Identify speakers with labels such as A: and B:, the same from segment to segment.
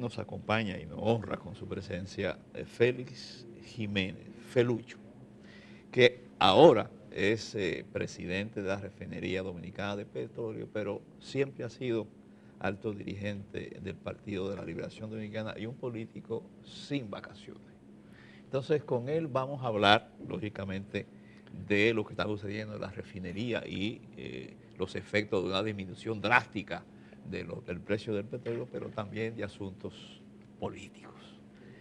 A: nos acompaña y nos honra con su presencia Félix Jiménez, Felucho, que ahora es presidente de la Refinería Dominicana de Petróleo, pero siempre ha sido alto dirigente del Partido de la Liberación Dominicana y un político sin vacaciones. Entonces, con él vamos a hablar, lógicamente, de lo que está sucediendo en la refinería y los efectos de una disminución drástica del precio del petróleo, pero también de asuntos políticos.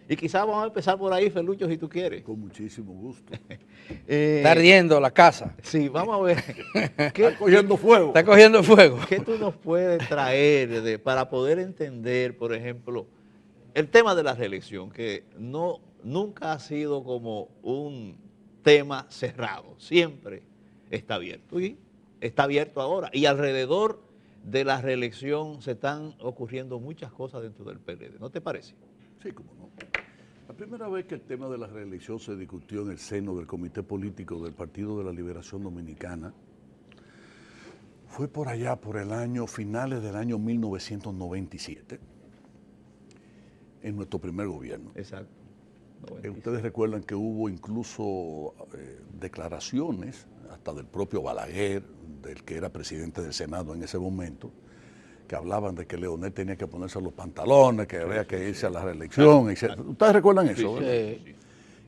A: Y quizás vamos a empezar por ahí, Felucho, si tú quieres.
B: Con muchísimo gusto.
C: Está ardiendo la casa.
A: Sí, vamos a ver.
B: Está cogiendo fuego.
C: Está cogiendo fuego.
A: ¿Qué tú nos puedes traer para poder entender, por ejemplo, el tema de la reelección, que nunca ha sido como un tema cerrado, siempre está abierto y está abierto ahora. Y alrededor de la reelección se están ocurriendo muchas cosas dentro del PLD, ¿no te parece?
B: Sí, cómo no. La primera vez que el tema de la reelección se discutió en el seno del Comité Político del Partido de la Liberación Dominicana fue por allá, por el año, finales del año 1997, en nuestro primer gobierno.
A: Exacto.
B: Ustedes recuerdan que hubo incluso declaraciones, hasta del propio Balaguer, del que era presidente del Senado en ese momento, que hablaban de que Leonel tenía que ponerse los pantalones, que había que irse a la reelección, etc. ¿Ustedes recuerdan eso?
C: Sí.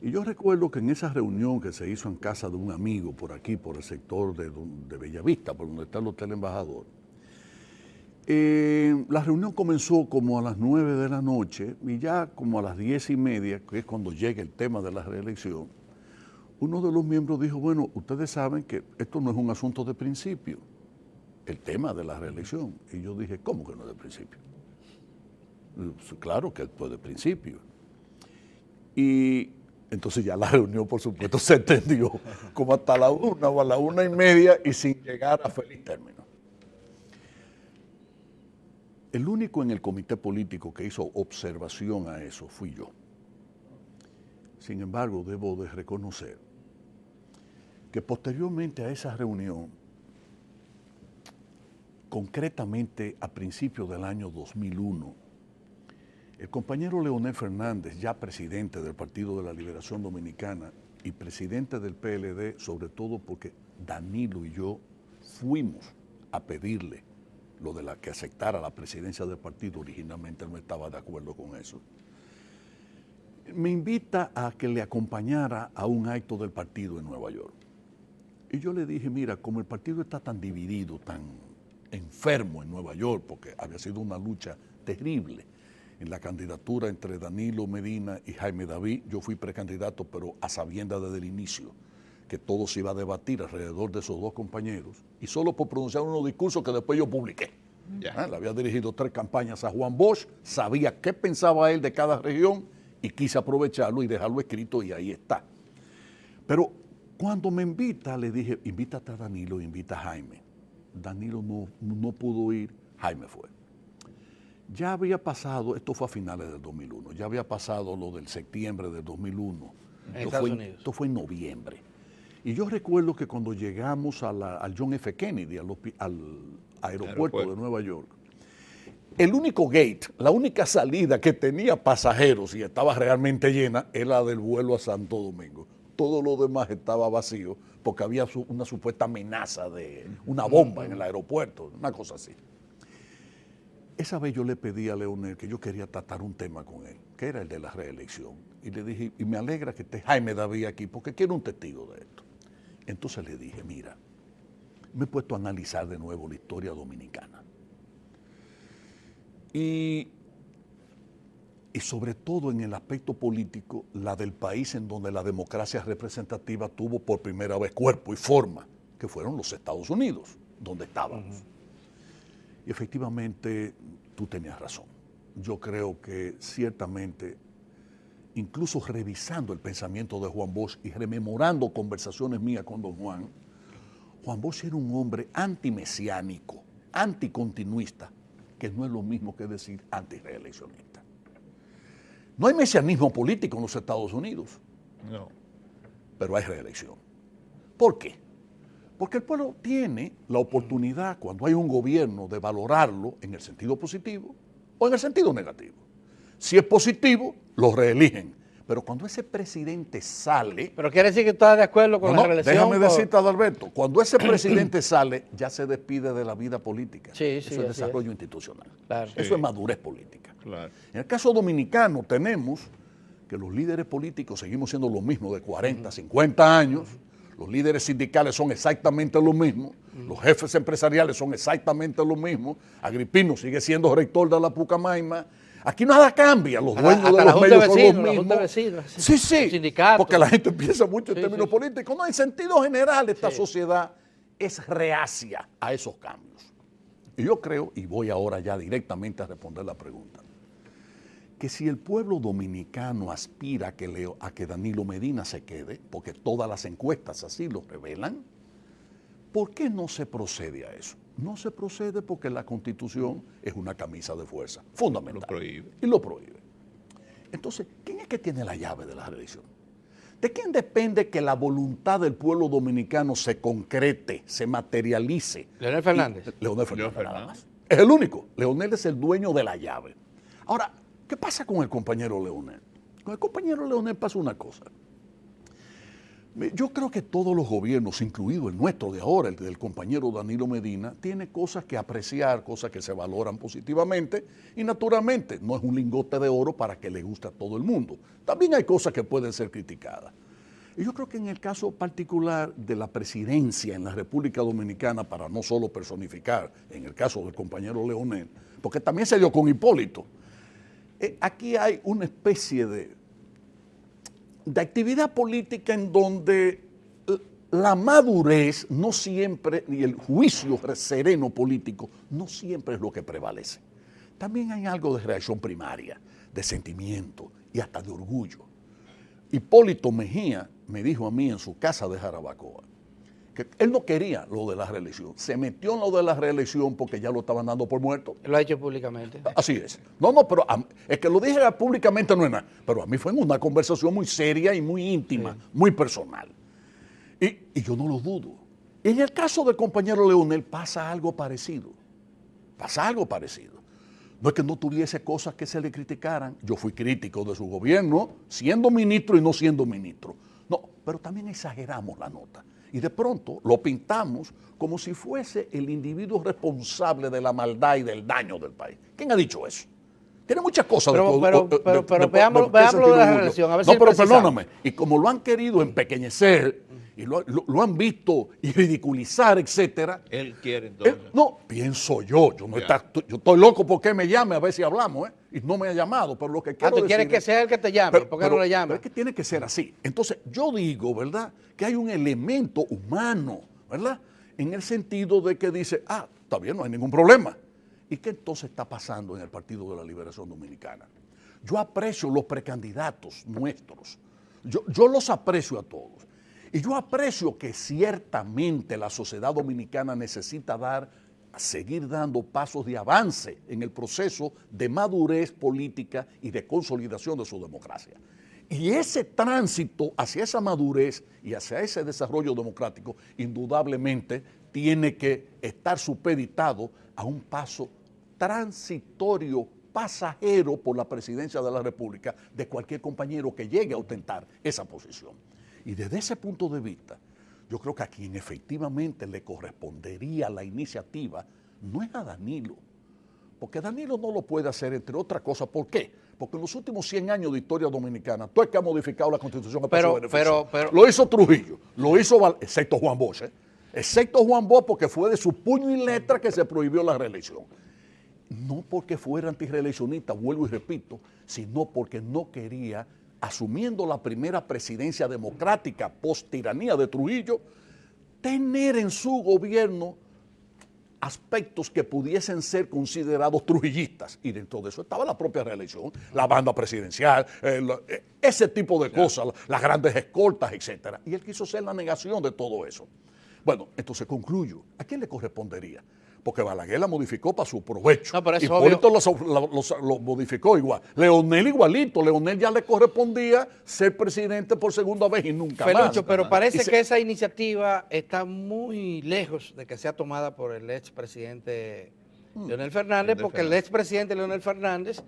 B: Y yo recuerdo que en esa reunión que se hizo en casa de un amigo por aquí, por el sector de Bellavista, por donde está el Hotel Embajador, la reunión comenzó como a las 9 de la noche y ya como a las 10:30, que es cuando llega el tema de la reelección, uno de los miembros dijo, bueno, ustedes saben que esto no es un asunto de principio, el tema de la reelección. Y yo dije, ¿cómo que no es de principio? Claro que es de principio. Y entonces ya la reunión, por supuesto, se extendió como hasta la 1 o a la 1:30 y sin llegar a feliz término. El único en el comité político que hizo observación a eso fui yo. Sin embargo, debo de reconocer que posteriormente a esa reunión, concretamente a principios del año 2001, el compañero Leonel Fernández, ya presidente del Partido de la Liberación Dominicana y presidente del PLD, sobre todo porque Danilo y yo fuimos a pedirle lo de la que aceptara la presidencia del partido, originalmente no estaba de acuerdo con eso, me invita a que le acompañara a un acto del partido en Nueva York. Y yo le dije, mira, como el partido está tan dividido, tan enfermo en Nueva York, porque había sido una lucha terrible en la candidatura entre Danilo Medina y Jaime David, yo fui precandidato, pero a sabiendas desde el inicio que todo se iba a debatir alrededor de esos dos compañeros, y solo por pronunciar unos discursos que después yo publiqué. Le había dirigido 3 campañas a Juan Bosch, sabía qué pensaba él de cada región y quise aprovecharlo y dejarlo escrito y ahí está. Pero cuando me invita, le dije, invítate a Danilo, invita a Jaime. Danilo no pudo ir, Jaime fue. Ya había pasado, esto fue a finales del 2001, ya había pasado lo del septiembre del 2001.
C: En Estados Unidos.
B: Esto fue en noviembre. Y yo recuerdo que cuando llegamos al John F. Kennedy, al aeropuerto de Nueva York, el único gate, la única salida que tenía pasajeros y estaba realmente llena era la del vuelo a Santo Domingo. Todo lo demás estaba vacío porque había una supuesta amenaza de una bomba en el aeropuerto, una cosa así. Esa vez yo le pedí a Leonel que yo quería tratar un tema con él, que era el de la reelección. Y le dije, y me alegra que esté Jaime David aquí porque quiero un testigo de esto. Entonces le dije, mira, me he puesto a analizar de nuevo la historia dominicana. Y sobre todo en el aspecto político, la del país en donde la democracia representativa tuvo por primera vez cuerpo y forma, que fueron los Estados Unidos, donde estábamos. Y efectivamente, tú tenías razón. Yo creo que ciertamente, incluso revisando el pensamiento de Juan Bosch y rememorando conversaciones mías con don Juan Bosch era un hombre antimesiánico, anticontinuista, que no es lo mismo que decir antireeleccionista. No hay mesianismo político en los Estados Unidos.
A: No.
B: Pero hay reelección. ¿Por qué? Porque el pueblo tiene la oportunidad, cuando hay un gobierno, de valorarlo en el sentido positivo o en el sentido negativo. Si es positivo, lo reeligen. Pero cuando ese presidente sale...
C: Pero quiere decir que está de acuerdo con la reelección.
B: Déjame decirte, Adalberto, cuando ese presidente sale, ya se despide de la vida política. Eso es desarrollo institucional.
C: Claro.
B: Eso es madurez política.
A: Claro.
B: En el caso dominicano tenemos que los líderes políticos seguimos siendo los mismos de 40, 50 años. Los líderes sindicales son exactamente lo mismo. Los jefes empresariales son exactamente lo mismo. Agripino sigue siendo rector de la Pucamaima. Aquí nada cambia, los dueños de los medios son los mismos. Sí, porque la gente piensa mucho en términos políticos. No, en sentido general esta sociedad es reacia a esos cambios. Y yo creo, y voy ahora ya directamente a responder la pregunta, que si el pueblo dominicano aspira a que Danilo Medina se quede, porque todas las encuestas así lo revelan, ¿por qué no se procede a eso? No se procede porque la Constitución es una camisa de fuerza fundamental.
A: Lo prohíbe.
B: Y lo prohíbe. Entonces, ¿quién es que tiene la llave de la reelección? ¿De quién depende que la voluntad del pueblo dominicano se concrete, se materialice?
C: Leonel Fernández.
B: Leonel Fernández, nada más. Es el único. Leonel es el dueño de la llave. Ahora, ¿qué pasa con el compañero Leonel? Con el compañero Leonel pasa una cosa. Yo creo que todos los gobiernos, incluido el nuestro de ahora, el del compañero Danilo Medina, tiene cosas que apreciar, cosas que se valoran positivamente y naturalmente no es un lingote de oro para que le guste a todo el mundo. También hay cosas que pueden ser criticadas. Y yo creo que en el caso particular de la presidencia en la República Dominicana, para no solo personificar, en el caso del compañero Leonel, porque también se dio con Hipólito, aquí hay una especie de actividad política en donde la madurez no siempre, y el juicio sereno político, no siempre es lo que prevalece. También hay algo de reacción primaria, de sentimiento y hasta de orgullo. Hipólito Mejía me dijo a mí en su casa de Jarabacoa que él no quería lo de la reelección. Se metió en lo de la reelección porque ya lo estaban dando por muerto.
C: Lo ha hecho públicamente.
B: Así es. No, pero es que lo dije públicamente no es nada. Pero a mí fue en una conversación muy seria y muy íntima, muy personal. Y yo no lo dudo. Y en el caso del compañero Leonel pasa algo parecido. Pasa algo parecido. No es que no tuviese cosas que se le criticaran. Yo fui crítico de su gobierno, siendo ministro y no siendo ministro. No, pero también exageramos la nota. Y de pronto lo pintamos como si fuese el individuo responsable de la maldad y del daño del país. ¿Quién ha dicho eso? Tiene muchas cosas.
C: Pero veámoslo de la relación. A ver si
B: pero perdóname. Y como lo han querido empequeñecer y lo han visto y ridiculizar, etcétera.
A: Él quiere entonces.
B: No, pienso yo. Yo estoy loco porque me llame a ver si hablamos, y no me ha llamado. Pero lo que quiero
C: ¿tú quieres que sea el que te llame? ¿Por qué no le llama?
B: Pero es que tiene que ser así. Entonces, yo digo, ¿verdad?, que hay un elemento humano, ¿verdad?, en el sentido de que dice, está bien, no hay ningún problema. ¿Y qué entonces está pasando en el Partido de la Liberación Dominicana? Yo aprecio los precandidatos nuestros. Yo los aprecio a todos. Y yo aprecio que ciertamente la sociedad dominicana necesita seguir dando pasos de avance en el proceso de madurez política y de consolidación de su democracia. Y ese tránsito hacia esa madurez y hacia ese desarrollo democrático indudablemente tiene que estar supeditado a un paso transitorio, pasajero por la presidencia de la República de cualquier compañero que llegue a ostentar esa posición. Y desde ese punto de vista, yo creo que a quien efectivamente le correspondería la iniciativa no es a Danilo, porque Danilo no lo puede hacer, entre otras cosas. ¿Por qué? Porque en los últimos 100 años de historia dominicana, todo el que ha modificado la Constitución
C: pero
B: lo hizo Trujillo, lo hizo, excepto Juan Bosch, excepto Juan Bosch, porque fue de su puño y letra que se prohibió la reelección. No porque fuera antirreeleccionista, vuelvo y repito, sino porque no quería, asumiendo la primera presidencia democrática post-tiranía de Trujillo, tener en su gobierno aspectos que pudiesen ser considerados trujillistas. Y dentro de eso estaba la propia reelección, la banda presidencial, ese tipo de cosas, las grandes escoltas, etc. Y él quiso ser la negación de todo eso. Bueno, entonces concluyo. ¿A quién le correspondería? Porque Balaguer la modificó para su provecho.
C: No, pero eso
B: Hipólito lo modificó igual. Leonel igualito. Leonel ya le correspondía ser presidente por segunda vez y nunca más.
C: Pero parece que esa iniciativa está muy lejos de que sea tomada por el expresidente Leonel Fernández, porque el expresidente Leonel Fernández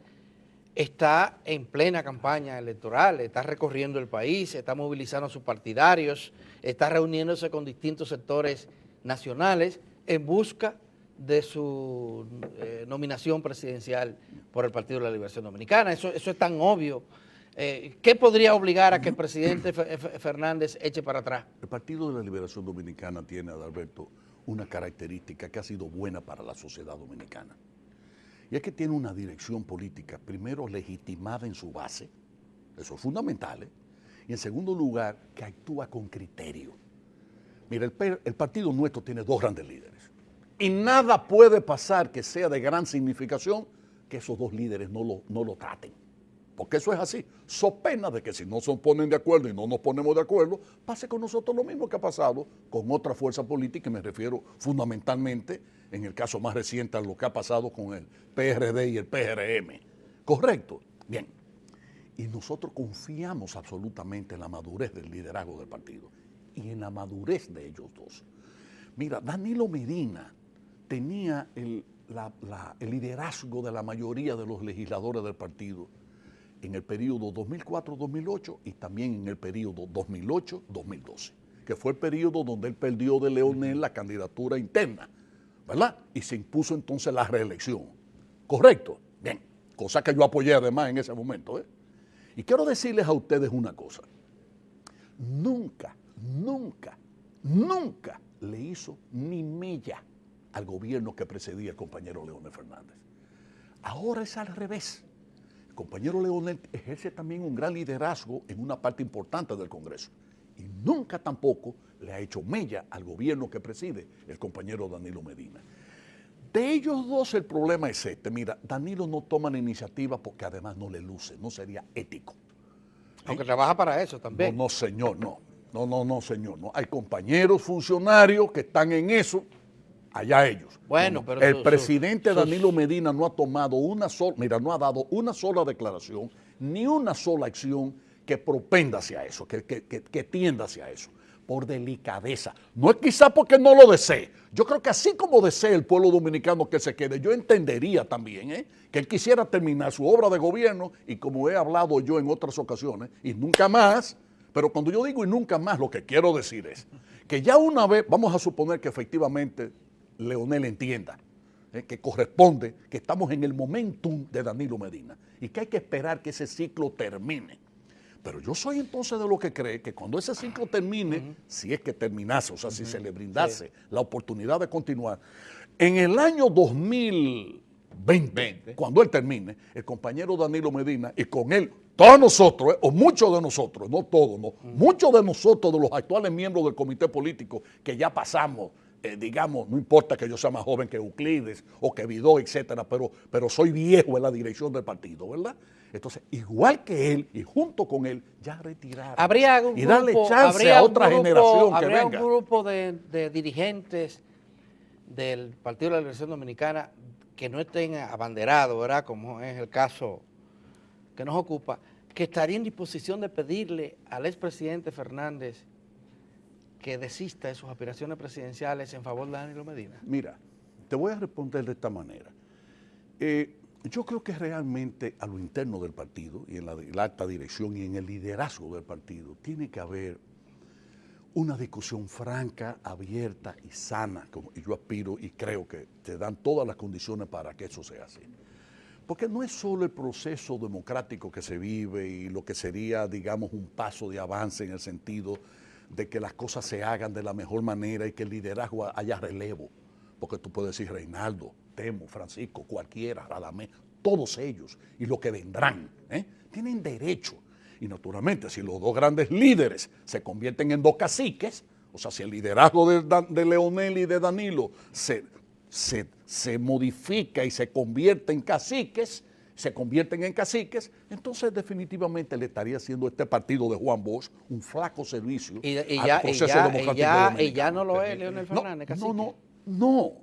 C: está en plena campaña electoral, está recorriendo el país, está movilizando a sus partidarios, está reuniéndose con distintos sectores nacionales en busca de su nominación presidencial por el Partido de la Liberación Dominicana. Eso es tan obvio. ¿Qué podría obligar a que el presidente Fernández eche para atrás?
B: El Partido de la Liberación Dominicana tiene, Adalberto, una característica que ha sido buena para la sociedad dominicana. Y es que tiene una dirección política, primero legitimada en su base, eso es fundamental, ¿eh? Y en segundo lugar, que actúa con criterio. Mira, el partido nuestro tiene dos grandes líderes. Y nada puede pasar que sea de gran significación que esos dos líderes no lo traten. Porque eso es así. So pena de que si no se ponen de acuerdo y no nos ponemos de acuerdo, pase con nosotros lo mismo que ha pasado con otra fuerza política, y me refiero fundamentalmente, en el caso más reciente, a lo que ha pasado con el PRD y el PRM. ¿Correcto? Bien. Y nosotros confiamos absolutamente en la madurez del liderazgo del partido y en la madurez de ellos dos. Mira, Danilo Medina tenía el liderazgo de la mayoría de los legisladores del partido en el periodo 2004-2008 y también en el periodo 2008-2012, que fue el periodo donde él perdió de Leonel la candidatura interna, ¿verdad? Y se impuso entonces la reelección. ¿Correcto? Bien, cosa que yo apoyé además en ese momento, ¿eh? Y quiero decirles a ustedes una cosa. Nunca le hizo ni mella al gobierno que precedía el compañero Leonel Fernández. Ahora es al revés. El compañero Leonel ejerce también un gran liderazgo en una parte importante del Congreso y nunca tampoco le ha hecho mella al gobierno que preside el compañero Danilo Medina. De ellos dos el problema es este. Mira, Danilo no toma la iniciativa porque además no le luce, no sería ético.
C: Aunque trabaja para eso también.
B: No, señor, no. No, señor, no. Hay compañeros funcionarios que están en eso, allá ellos.
C: Bueno,
B: no.
C: pero
B: el presidente Danilo Medina no ha tomado no ha dado una sola declaración, ni una sola acción que propenda hacia eso, que tienda hacia eso, por delicadeza. No es quizá porque no lo desee. Yo creo que así como desea el pueblo dominicano que se quede, yo entendería también que él quisiera terminar su obra de gobierno y como he hablado yo en otras ocasiones, y nunca más, pero cuando yo digo y nunca más, lo que quiero decir es que ya una vez, vamos a suponer que efectivamente Leonel entienda que corresponde, que estamos en el momentum de Danilo Medina y que hay que esperar que ese ciclo termine. Pero yo soy entonces de lo que cree que cuando ese ciclo termine, si es que terminase, o sea, si se le brindase la oportunidad de continuar, en el año 2020, cuando él termine, el compañero Danilo Medina y con él, todos nosotros, o muchos de nosotros, no todos, no, muchos de nosotros, de los actuales miembros del comité político que ya pasamos, digamos, no importa que yo sea más joven que Euclides o que Vidó, etcétera, pero soy viejo en la dirección del partido, ¿verdad? Entonces, igual que él y junto con él, ya retiraron.
C: ¿Habría
B: y darle chance a otra generación que venga.
C: ¿Habría un grupo de dirigentes del Partido de la Liberación Dominicana que no estén abanderados, ¿verdad? Como es el caso que nos ocupa, que estaría en disposición de pedirle al expresidente Fernández que desista de sus aspiraciones presidenciales en favor de Danilo Medina?
B: Mira, te voy a responder de esta manera. Yo creo que realmente a lo interno del partido y en la alta dirección y en el liderazgo del partido tiene que haber una discusión franca, abierta y sana, y yo aspiro y creo que te dan todas las condiciones para que eso sea así. Porque no es solo el proceso democrático que se vive y lo que sería, digamos, un paso de avance en el sentido de que las cosas se hagan de la mejor manera y que el liderazgo haya relevo. Porque tú puedes decir Reinaldo, Temo, Francisco, cualquiera, Radamés, todos ellos y los que vendrán, tienen derecho. Y naturalmente, si los dos grandes líderes se convierten en dos caciques, o sea, si el liderazgo de Leonel y de Danilo se modifica y se convierte en caciques, entonces definitivamente le estaría haciendo este partido de Juan Bosch un flaco servicio al proceso democrático dominicano.
C: Y ya no lo es Leonel Fernández, cacique.
B: No,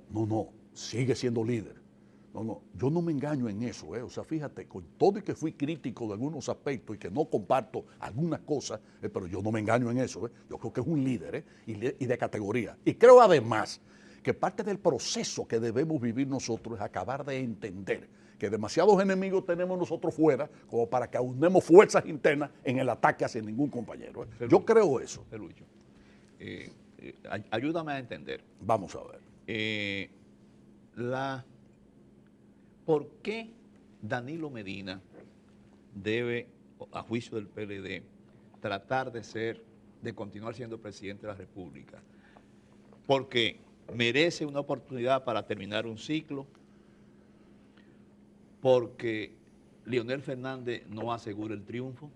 B: sigue siendo líder. Yo no me engaño en eso, o sea, fíjate, con todo y que fui crítico de algunos aspectos y que no comparto algunas cosas, pero yo no me engaño en eso, yo creo que es un líder y de categoría. Y creo además que parte del proceso que debemos vivir nosotros es acabar de entender que demasiados enemigos tenemos nosotros fuera como para que aunemos fuerzas internas en el ataque hacia ningún compañero. Yo creo eso.
A: Felucho, ayúdame a entender.
B: Vamos a ver.
A: ¿Por qué Danilo Medina debe, a juicio del PLD, tratar de continuar siendo presidente de la República? Porque merece una oportunidad para terminar un ciclo, porque Leonel Fernández no asegura el triunfo,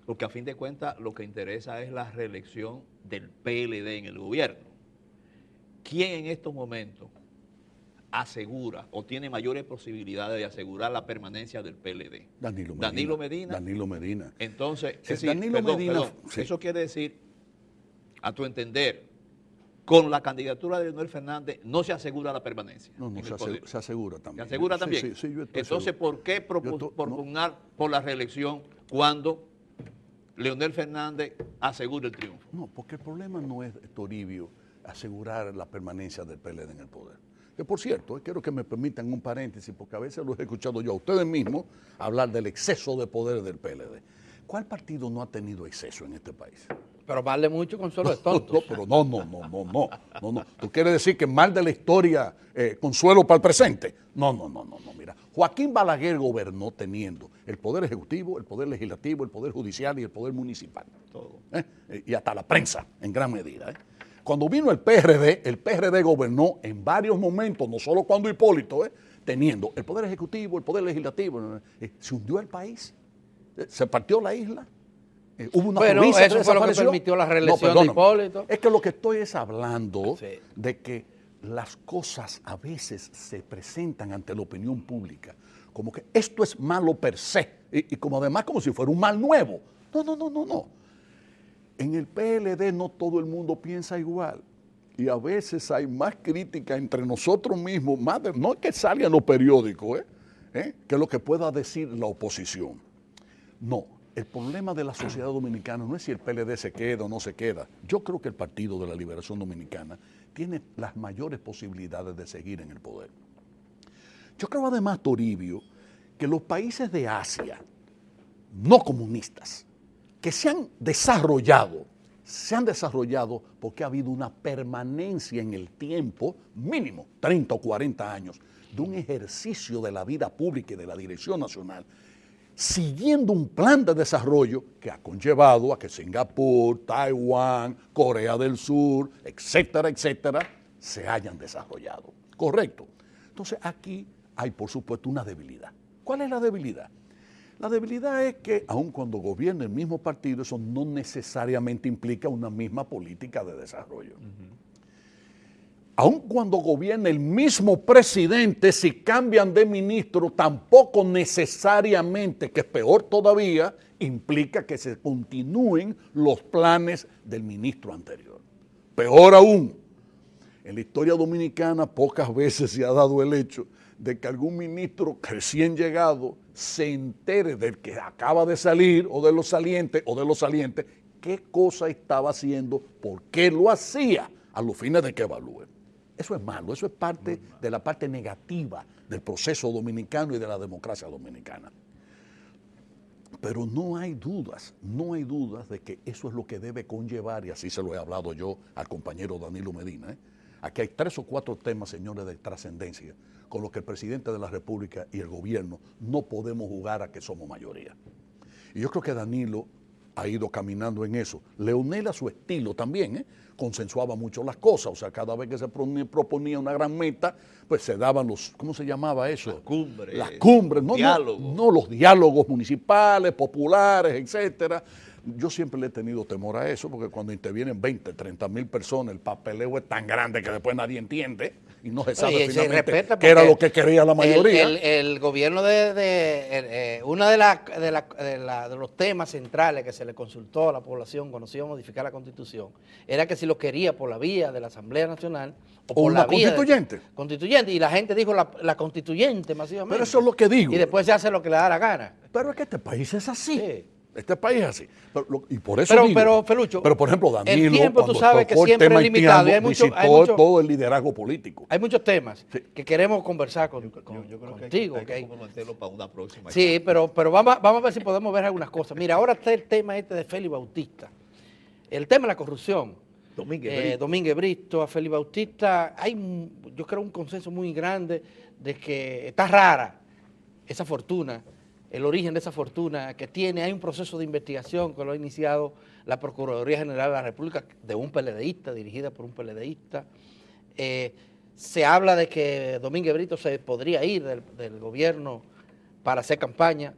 A: porque a fin de cuentas lo que interesa es la reelección del PLD en el gobierno. ¿Quién en estos momentos asegura o tiene mayores posibilidades de asegurar la permanencia del PLD?
B: Danilo Medina.
A: Entonces,
B: sí.
A: Eso quiere decir, a tu entender, con la candidatura de Leonel Fernández no se asegura la permanencia.
B: No, se asegura también.
A: ¿Se asegura también?
B: Sí, yo estoy
A: entonces,
B: seguro.
A: ¿por qué propugnar por la reelección cuando Leonel Fernández asegura el triunfo?
B: No, porque el problema no es, Toribio, asegurar la permanencia del PLD en el poder. Que por cierto, quiero que me permitan un paréntesis, porque a veces los he escuchado yo a ustedes mismos hablar del exceso de poder del PLD. ¿Cuál partido no ha tenido exceso en este país?
C: Pero vale mucho Consuelo de tontos.
B: No, pero no. ¿Tú quieres decir que mal de la historia, consuelo para el presente? No. Mira, Joaquín Balaguer gobernó teniendo el poder ejecutivo, el poder legislativo, el poder judicial y el poder municipal.
A: Todo.
B: Y hasta la prensa, en gran medida. Cuando vino el PRD gobernó en varios momentos, no solo cuando Hipólito, teniendo el poder ejecutivo, el poder legislativo. Se hundió el país, se partió la isla. Hubo una provincia
C: eso fue lo que permitió la reelección de Hipólito.
B: Es que lo que estoy es hablando de que las cosas a veces se presentan ante la opinión pública como que esto es malo per se y como además como si fuera un mal nuevo. No. En el PLD no todo el mundo piensa igual y a veces hay más crítica entre nosotros mismos, no es que salga en los periódicos, que lo que pueda decir la oposición. No. El problema de la sociedad dominicana no es si el PLD se queda o no se queda. Yo creo que el Partido de la Liberación Dominicana tiene las mayores posibilidades de seguir en el poder. Yo creo además, Toribio, que los países de Asia, no comunistas, que se han desarrollado porque ha habido una permanencia en el tiempo, mínimo 30 o 40 años, de un ejercicio de la vida pública y de la dirección nacional, siguiendo un plan de desarrollo que ha conllevado a que Singapur, Taiwán, Corea del Sur, etcétera, se hayan desarrollado. Correcto. Entonces aquí hay, por supuesto, una debilidad. ¿Cuál es la debilidad? La debilidad es que, aun cuando gobierne el mismo partido, eso no necesariamente implica una misma política de desarrollo. Aun cuando gobierne el mismo presidente, si cambian de ministro, tampoco necesariamente, que es peor todavía, implica que se continúen los planes del ministro anterior. Peor aún, en la historia dominicana pocas veces se ha dado el hecho de que algún ministro recién llegado se entere del que acaba de salir o de los salientes qué cosa estaba haciendo, por qué lo hacía, a los fines de que evalúe. Eso es malo, eso es parte de la parte negativa del proceso dominicano y de la democracia dominicana. Pero no hay dudas de que eso es lo que debe conllevar, y así se lo he hablado yo al compañero Danilo Medina. Aquí hay 3 o 4 temas, señores, de trascendencia, con los que el presidente de la República y el gobierno no podemos jugar a que somos mayoría. Y yo creo que Danilo ha ido caminando en eso. Leonel, a su estilo también, consensuaba mucho las cosas, o sea, cada vez que se proponía una gran meta, pues se daban los, ¿cómo se llamaba eso? Las cumbres, no los diálogos municipales, populares, etcétera. Yo siempre le he tenido temor a eso, porque cuando intervienen 20, 30 mil personas, el papeleo es tan grande que después nadie entiende y no se sabe finalmente qué era lo que quería la mayoría.
C: El gobierno uno de los temas centrales que se le consultó a la población cuando se iba a modificar la Constitución era que si lo quería por la vía de la Asamblea Nacional o por la vía constituyente, y la gente dijo la constituyente masivamente.
B: Pero eso es lo que digo.
C: Y después se hace lo que le da la gana.
B: Pero es que este país es así.
C: Sí.
B: Este país es así. Y por eso
C: pero, Felucho,
B: pero, por ejemplo, Danilo,
C: el tiempo, tú
B: cuando
C: sabes que
B: tocó el
C: siempre
B: tema
C: es limitado. Y
B: visitó todo el liderazgo político.
C: Hay muchos temas
B: Sí.
C: que queremos conversar
A: Yo creo
C: contigo.
A: que hay que
C: ¿ok?
A: comprometerlo para una próxima.
C: Sí, pero vamos a ver si podemos ver algunas cosas. Mira, ahora está el tema este de Félix Bautista. El tema de la corrupción. Domínguez Brito, a Félix Bautista, yo creo un consenso muy grande de que está rara esa fortuna, el origen de esa fortuna que tiene. Hay un proceso de investigación que lo ha iniciado la Procuraduría General de la República, de un PLDista, dirigida por un PLDista. Se habla de que Domínguez Brito se podría ir del gobierno para hacer campaña,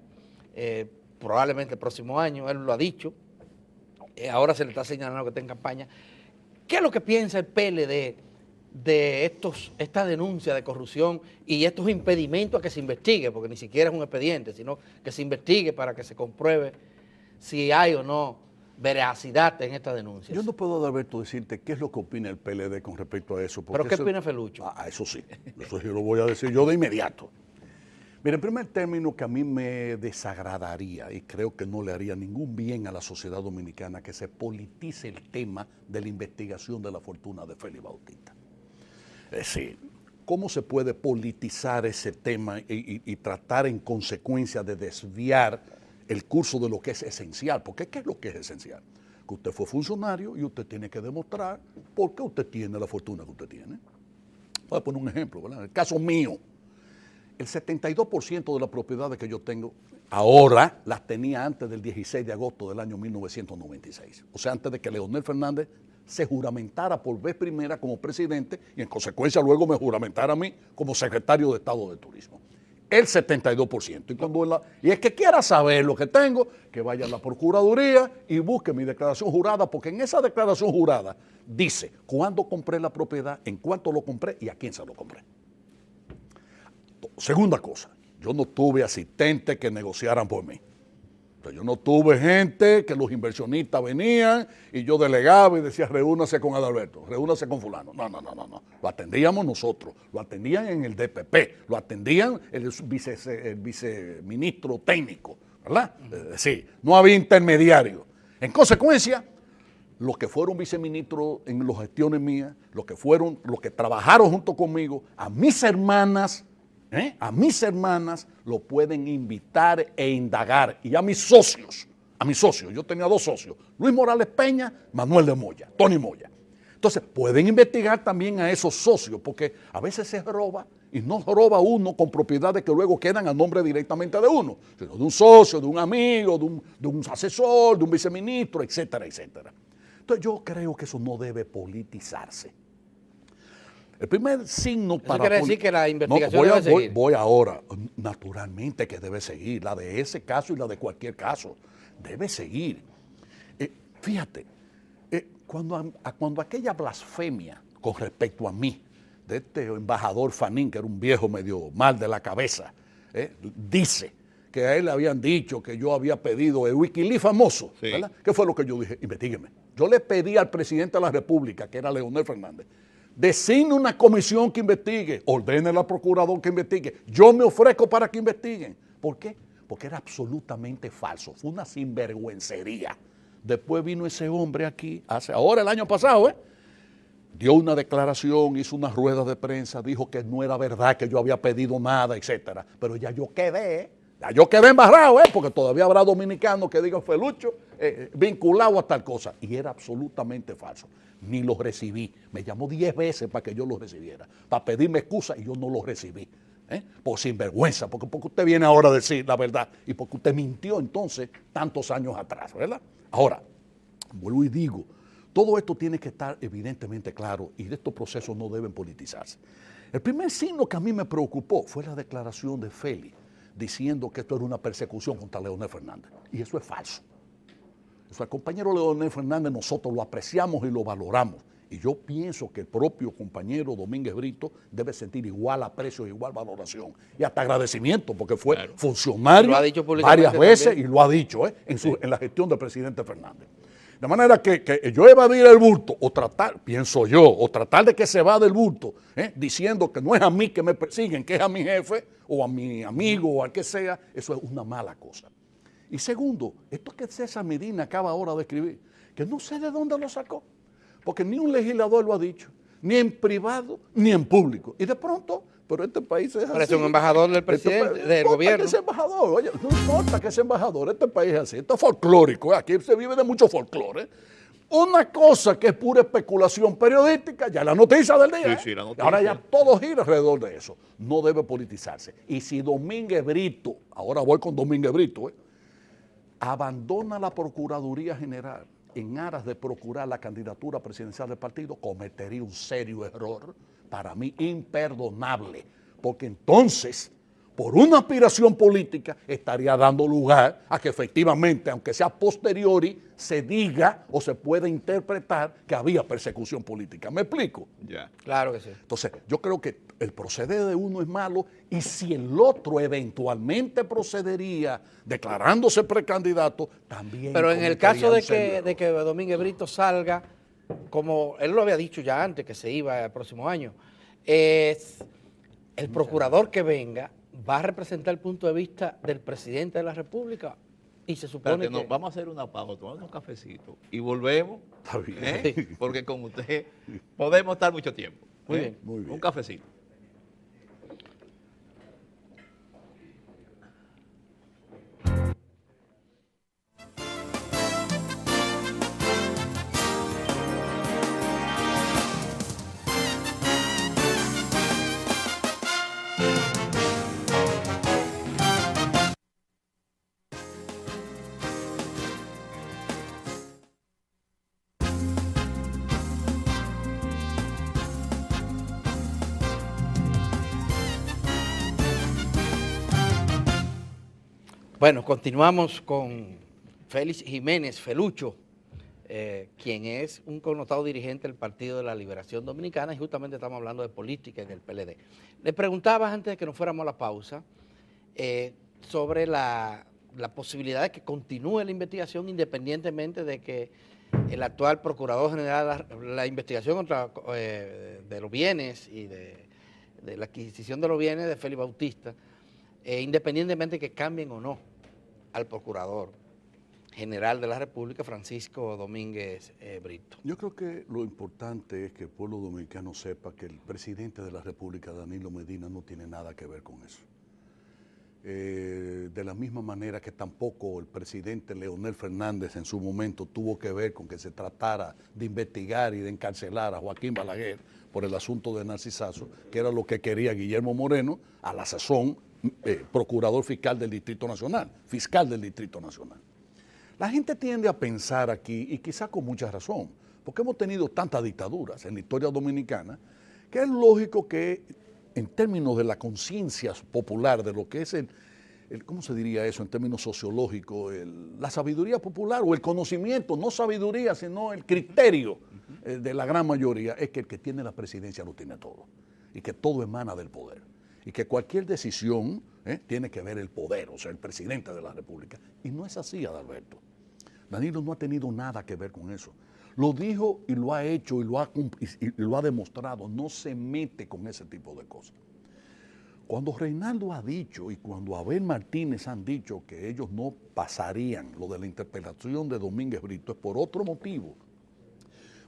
C: probablemente el próximo año, él lo ha dicho. Ahora se le está señalando que está en campaña. ¿Qué es lo que piensa el PLD de esta denuncia de corrupción y estos impedimentos a que se investigue? Porque ni siquiera es un expediente, sino que se investigue para que se compruebe si hay o no veracidad en esta denuncia.
B: Yo no puedo, Alberto, decirte qué es lo que opina el PLD con respecto a eso.
C: ¿Pero qué opina Felucho?
B: Eso sí, eso sí lo voy a decir yo de inmediato. Mira, en primer término, que a mí me desagradaría y creo que no le haría ningún bien a la sociedad dominicana que se politice el tema de la investigación de la fortuna de Félix Bautista. Es decir, ¿cómo se puede politizar ese tema y tratar en consecuencia de desviar el curso de lo que es esencial? Porque ¿qué es lo que es esencial? Que usted fue funcionario y usted tiene que demostrar por qué usted tiene la fortuna que usted tiene. Voy a poner un ejemplo, ¿verdad? En el caso mío, el 72% de las propiedades que yo tengo ahora las tenía antes del 16 de agosto del año 1996. O sea, antes de que Leonel Fernández se juramentara por vez primera como presidente y en consecuencia luego me juramentara a mí como secretario de Estado de Turismo. El 72%. Y el que quiera saber lo que tengo, que vaya a la Procuraduría y busque mi declaración jurada, porque en esa declaración jurada dice cuándo compré la propiedad, en cuánto lo compré y a quién se lo compré. Segunda cosa, yo no tuve asistentes que negociaran por mí. Entonces, yo no tuve gente que los inversionistas venían y yo delegaba y decía, reúnase con Adalberto, reúnase con fulano. No. Lo atendíamos nosotros, lo atendían en el DPP, lo atendían el viceministro técnico, ¿verdad? Es decir, no había intermediario. En consecuencia, los que fueron viceministros en las gestiones mías, los que trabajaron junto conmigo, a mis hermanas lo pueden invitar e indagar. Y a mis socios, yo tenía 2 socios, Luis Morales Peña, Manuel de Moya, Tony Moya. Entonces, pueden investigar también a esos socios, porque a veces se roba, y no roba uno con propiedades que luego quedan a nombre directamente de uno, sino de un socio, de un amigo, de un asesor, de un viceministro, etcétera, etcétera. Entonces, yo creo que eso no debe politizarse. El primer signo para...
C: ¿Eso quiere decir que la investigación debe seguir?
B: Voy ahora. Naturalmente que debe seguir. La de ese caso y la de cualquier caso. Debe seguir. Fíjate, cuando aquella blasfemia con respecto a mí, de este embajador Fanín, que era un viejo medio mal de la cabeza, dice que a él le habían dicho que yo había pedido el Wikileaks famoso, sí. ¿Verdad? ¿Qué fue lo que yo dije? Investígueme. Yo le pedí al presidente de la República, que era Leonel Fernández, designe una comisión que investigue, ordene al procurador que investigue. Yo me ofrezco para que investiguen. ¿Por qué? Porque era absolutamente falso. Fue una sinvergüencería. Después vino ese hombre aquí, ahora el año pasado, dio una declaración, hizo unas ruedas de prensa, dijo que no era verdad, que yo había pedido nada, etcétera. Pero ya yo quedé embarrado, porque todavía habrá dominicanos que digan Felucho vinculado a tal cosa. Y era absolutamente falso. Ni lo recibí. Me llamó 10 veces para que yo lo recibiera, para pedirme excusa y yo no lo recibí. Por sinvergüenza, porque usted viene ahora a decir la verdad y porque usted mintió entonces tantos años atrás, ¿verdad? Ahora, vuelvo y digo, todo esto tiene que estar evidentemente claro y estos procesos no deben politizarse. El primer signo que a mí me preocupó fue la declaración de Félix diciendo que esto era una persecución contra Leonel Fernández. Y eso es falso. Eso al compañero Leonel Fernández nosotros lo apreciamos y lo valoramos. Y yo pienso que el propio compañero Domínguez Brito debe sentir igual aprecio, igual valoración y hasta agradecimiento, porque fue funcionario varias veces también. Y lo ha dicho en la gestión del presidente Fernández. De manera que yo evadir el bulto, o tratar de que se va del bulto, diciendo que no es a mí que me persiguen, que es a mi jefe, o a mi amigo, o al que sea, eso es una mala cosa. Y segundo, esto que César Medina acaba ahora de escribir, que no sé de dónde lo sacó, porque ni un legislador lo ha dicho, ni en privado, ni en público. Y de pronto, pero este país es así.
C: Parece un embajador del presidente, del gobierno.
B: Que es embajador, oye, no importa que sea embajador, este país es así, esto es folclórico, aquí se vive de mucho folclore. Una cosa que es pura especulación periodística, ya la noticia del día.
A: Sí, la noticia.
B: Ahora ya todo gira alrededor de eso. No debe politizarse. Y si Domínguez Brito, ahora voy con Domínguez Brito, abandona la Procuraduría General en aras de procurar la candidatura presidencial del partido, cometería un serio error, para mí imperdonable, porque entonces, por una aspiración política, estaría dando lugar a que efectivamente, aunque sea posteriori, se diga o se pueda interpretar que había persecución política. ¿Me explico?
A: Ya.
C: Claro que sí.
B: Entonces, yo creo que el proceder de uno es malo y si el otro eventualmente procedería declarándose precandidato, también.
C: Pero en el caso de
B: cometería
C: que Domínguez Brito salga, como él lo había dicho ya antes, que se iba el próximo año, es el procurador que venga va a representar el punto de vista del presidente de la República y se supone que...
A: Vamos a hacer una pausa, tomamos unos cafecitos y volvemos,
B: Está bien.
A: ¿eh? Porque con usted podemos estar mucho tiempo.
C: Muy
A: ¿eh?
C: bien.
B: Muy bien.
A: Un cafecito.
C: Bueno, continuamos con Félix Jiménez Felucho, quien es un connotado dirigente del Partido de la Liberación Dominicana y justamente estamos hablando de política en el PLD. Le preguntaba antes de que nos fuéramos a la pausa sobre la posibilidad de que continúe la investigación independientemente de que el actual Procurador General, la investigación contra de los bienes y de la adquisición de los bienes de Félix Bautista, independientemente de que cambien o no al Procurador General de la República, Francisco Domínguez Brito.
B: Yo creo que lo importante es que el pueblo dominicano sepa que el presidente de la República, Danilo Medina, no tiene nada que ver con eso. De la misma manera que tampoco el presidente Leonel Fernández en su momento tuvo que ver con que se tratara de investigar y de encarcelar a Joaquín Balaguer por el asunto de Narcisazo, que era lo que quería Guillermo Moreno, a la sazón procurador fiscal del Distrito Nacional, fiscal del Distrito Nacional. La gente tiende a pensar aquí, y quizá con mucha razón, porque hemos tenido tantas dictaduras en la historia dominicana, que es lógico que en términos de la conciencia popular, de lo que es ¿cómo se diría eso en términos sociológicos? La sabiduría popular o el conocimiento, no sabiduría, sino el criterio de la gran mayoría, es que el que tiene la presidencia lo tiene todo, y que todo emana del poder. Y que cualquier decisión tiene que ver el poder, o sea, el presidente de la República. Y no es así, Adalberto. Danilo no ha tenido nada que ver con eso. Lo dijo y lo ha hecho y lo ha demostrado. No se mete con ese tipo de cosas. Cuando Reinaldo ha dicho y cuando Abel Martínez han dicho que ellos no pasarían lo de la interpelación de Domínguez Brito, es por otro motivo.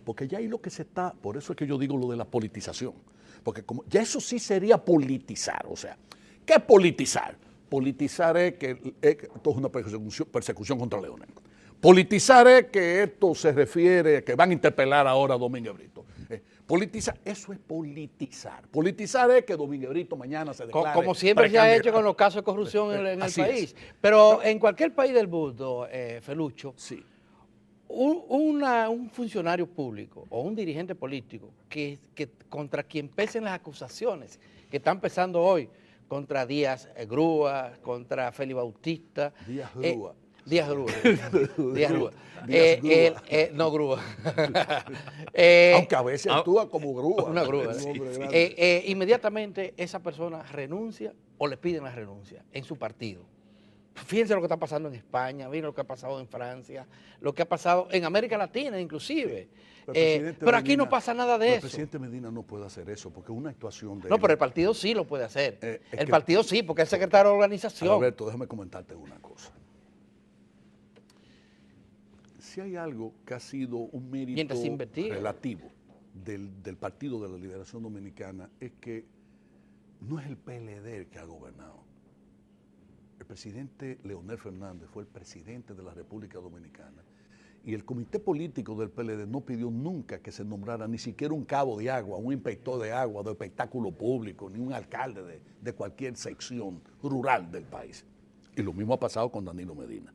B: Porque ya ahí lo que se está, por eso es que yo digo lo de la politización. Porque como ya eso sí sería politizar, o sea, ¿qué es politizar? Politizar es que esto es una persecución contra Leonel. Politizar es que esto se refiere a que van a interpelar ahora a Domínguez Brito. Politizar, eso es politizar. Politizar es que Domínguez Brito mañana se declare.
C: Como siempre se ha hecho con los casos de corrupción en el país. Pero en cualquier país del mundo, Felucho,
B: sí.
C: Un funcionario público o un dirigente político que contra quien pesen las acusaciones que están pesando hoy contra Díaz Grúa, contra Félix Bautista.
B: Díaz Grúa.
C: Díaz Grúa. Díaz Grúa. No Grúa.
B: Aunque a veces actúa como grúa.
C: Una grúa. Inmediatamente esa persona renuncia o le piden la renuncia en su partido. Fíjense lo que está pasando en España, miren lo que ha pasado en Francia, lo que ha pasado en América Latina inclusive. Pero aquí no pasa nada de eso.
B: El presidente Medina no puede hacer eso porque es una actuación de...
C: No, pero el partido sí lo puede hacer. El partido sí, porque es secretario de organización.
B: Alberto, déjame comentarte una cosa. si hay algo que ha sido un mérito
C: Mientras se investiga.
B: relativo del Partido de la Liberación Dominicana, es que no es el PLD el que ha gobernado. El presidente Leonel Fernández fue el presidente de la República Dominicana y el comité político del PLD no pidió nunca que se nombrara ni siquiera un cabo de agua, un inspector de agua, de espectáculo público, ni un alcalde de cualquier sección rural del país. Y lo mismo ha pasado con Danilo Medina.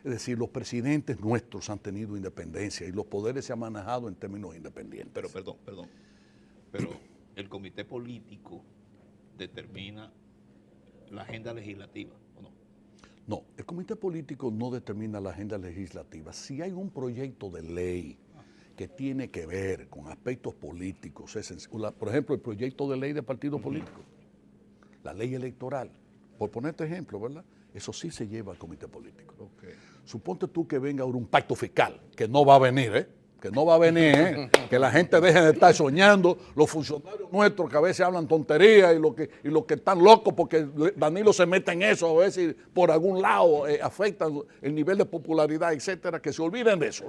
B: Es decir, los presidentes nuestros han tenido independencia y los poderes se han manejado en términos independientes.
A: Pero, perdón, pero el comité político determina la agenda legislativa, ¿o no?
B: No, el comité político no determina la agenda legislativa. Si hay un proyecto de ley que tiene que ver con aspectos políticos, por ejemplo, el proyecto de ley de partido político, la ley electoral, por ponerte ejemplo, ¿verdad? Eso sí se lleva al comité político.
A: Okay.
B: Suponte tú que venga ahora un pacto fiscal, que no va a venir, que no va a venir, que la gente deje de estar soñando, los funcionarios nuestros que a veces hablan tonterías y los que están locos porque Danilo se mete en eso, a veces por algún lado afectan el nivel de popularidad, etcétera, que se olviden de eso.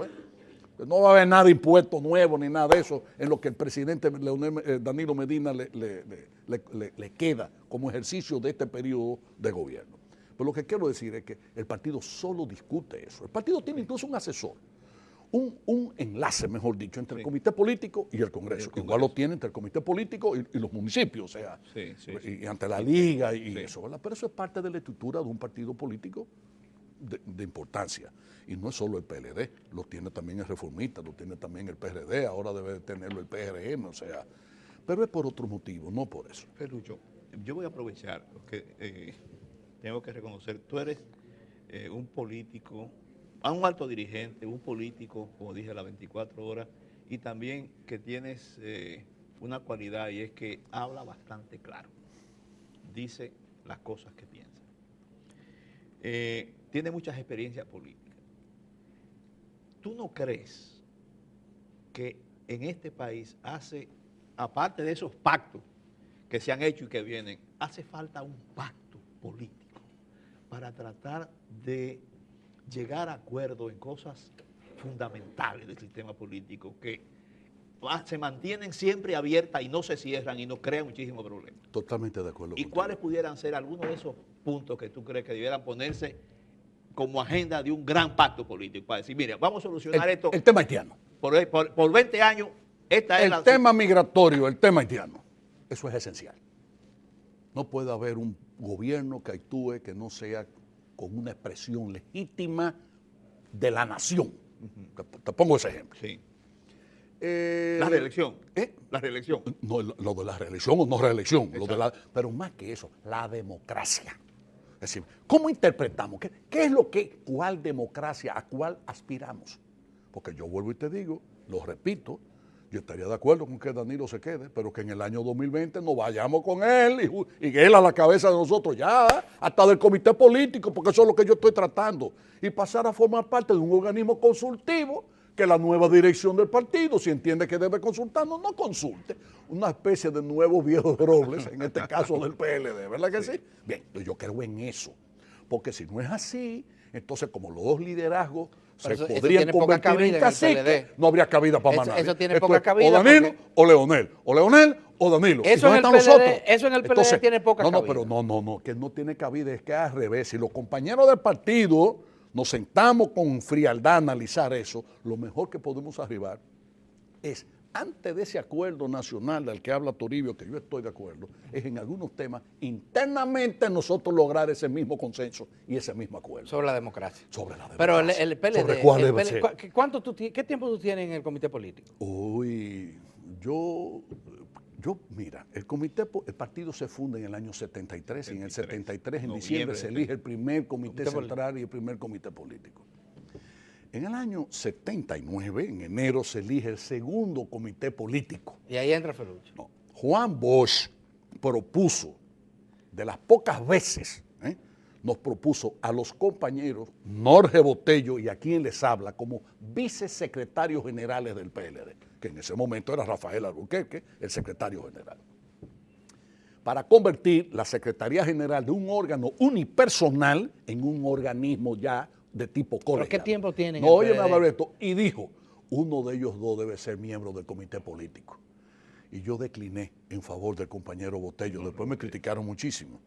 B: No va a haber nada de impuestos nuevos ni nada de eso en lo que el presidente Danilo Medina le queda como ejercicio de este periodo de gobierno. Pero lo que quiero decir es que el partido solo discute eso. El partido tiene incluso un asesor, un enlace, mejor dicho, entre el comité político y el Congreso. Igual lo tiene entre el comité político y los municipios, o sea, y ante la liga y eso, ¿verdad? Pero eso es parte de la estructura de un partido político de importancia. Y no es solo el PLD, lo tiene también el Reformista, lo tiene también el PRD, ahora debe tenerlo el PRM, o sea, pero es por otro motivo, no por eso.
A: Felucho, yo voy a aprovechar, porque tengo que reconocer, tú eres un político, un alto dirigente, un político, como dije, a las 24 horas, y también que tienes una cualidad, y es que habla bastante claro, dice las cosas que piensa. Tiene muchas experiencias políticas. ¿Tú no crees que en este país aparte de esos pactos que se han hecho y que vienen, hace falta un pacto político para tratar de llegar a acuerdos en cosas fundamentales del sistema político que se mantienen siempre abiertas y no se cierran y nos crean muchísimos problemas?
B: Totalmente de acuerdo.
A: ¿Y cuáles pudieran ser algunos de esos puntos que tú crees que debieran ponerse como agenda de un gran pacto político? Para decir, mira, vamos a solucionar esto.
B: El tema haitiano.
A: Por 20 años, esta es
B: el tema migratorio, el tema haitiano. Eso es esencial. No puede haber un gobierno que actúe que no sea con una expresión legítima de la nación. Te pongo ese ejemplo.
A: Sí. La reelección. La reelección.
B: No, lo de la reelección o no reelección. Pero más que eso, la democracia. Es decir, ¿cómo interpretamos? ¿Cuál democracia, a cuál aspiramos? Porque yo vuelvo y te digo, lo repito, yo estaría de acuerdo con que Danilo se quede, pero que en el año 2020 no vayamos con él y él a la cabeza de nosotros ya, hasta del comité político, porque eso es lo que yo estoy tratando, y pasar a formar parte de un organismo consultivo que la nueva dirección del partido, si entiende que debe consultarnos, no consulte. Una especie de nuevos viejos robles, en este caso del PLD, ¿verdad que sí? Bien, yo creo en eso, porque si no es así, entonces como los dos liderazgos se podrían convertir en cacique, no habría cabida para más nadie.
C: Eso tiene poca cabida.
B: O Danilo o Leonel, o Leonel o Danilo.
C: Eso en el PLD tiene poca cabida.
B: No, que no tiene cabida, es que al revés, si los compañeros del partido nos sentamos con frialdad a analizar eso, lo mejor que podemos arribar es, antes de ese acuerdo nacional del que habla Toribio, que yo estoy de acuerdo, es en algunos temas internamente nosotros lograr ese mismo consenso y ese mismo acuerdo.
C: Sobre la democracia.
B: Sobre la democracia.
C: Pero el PLD,
B: ¿sobre cuál debe ser?
C: ¿Qué tiempo tú tienes en el comité político?
B: Uy, mira, el partido se funda en el año 73 y en el 73, en diciembre, se elige el primer comité central y el primer comité político. En el año 79, en enero, se elige el segundo comité político.
C: Y ahí entra Felucho.
B: No, Juan Bosch propuso, de las pocas veces, nos propuso a los compañeros Norge Botello y a quien les habla como vicesecretarios generales del PLD, que en ese momento era Rafael Albuquerque, el secretario general, para convertir la Secretaría General de un órgano unipersonal en un organismo ya de tipo colegiado.
C: ¿Pero qué tiempo tienen?
B: No, óyeme hablar de esto. Y dijo, uno de ellos dos debe ser miembro del comité político. Y yo decliné en favor del compañero Botello. Después me criticaron muchísimo.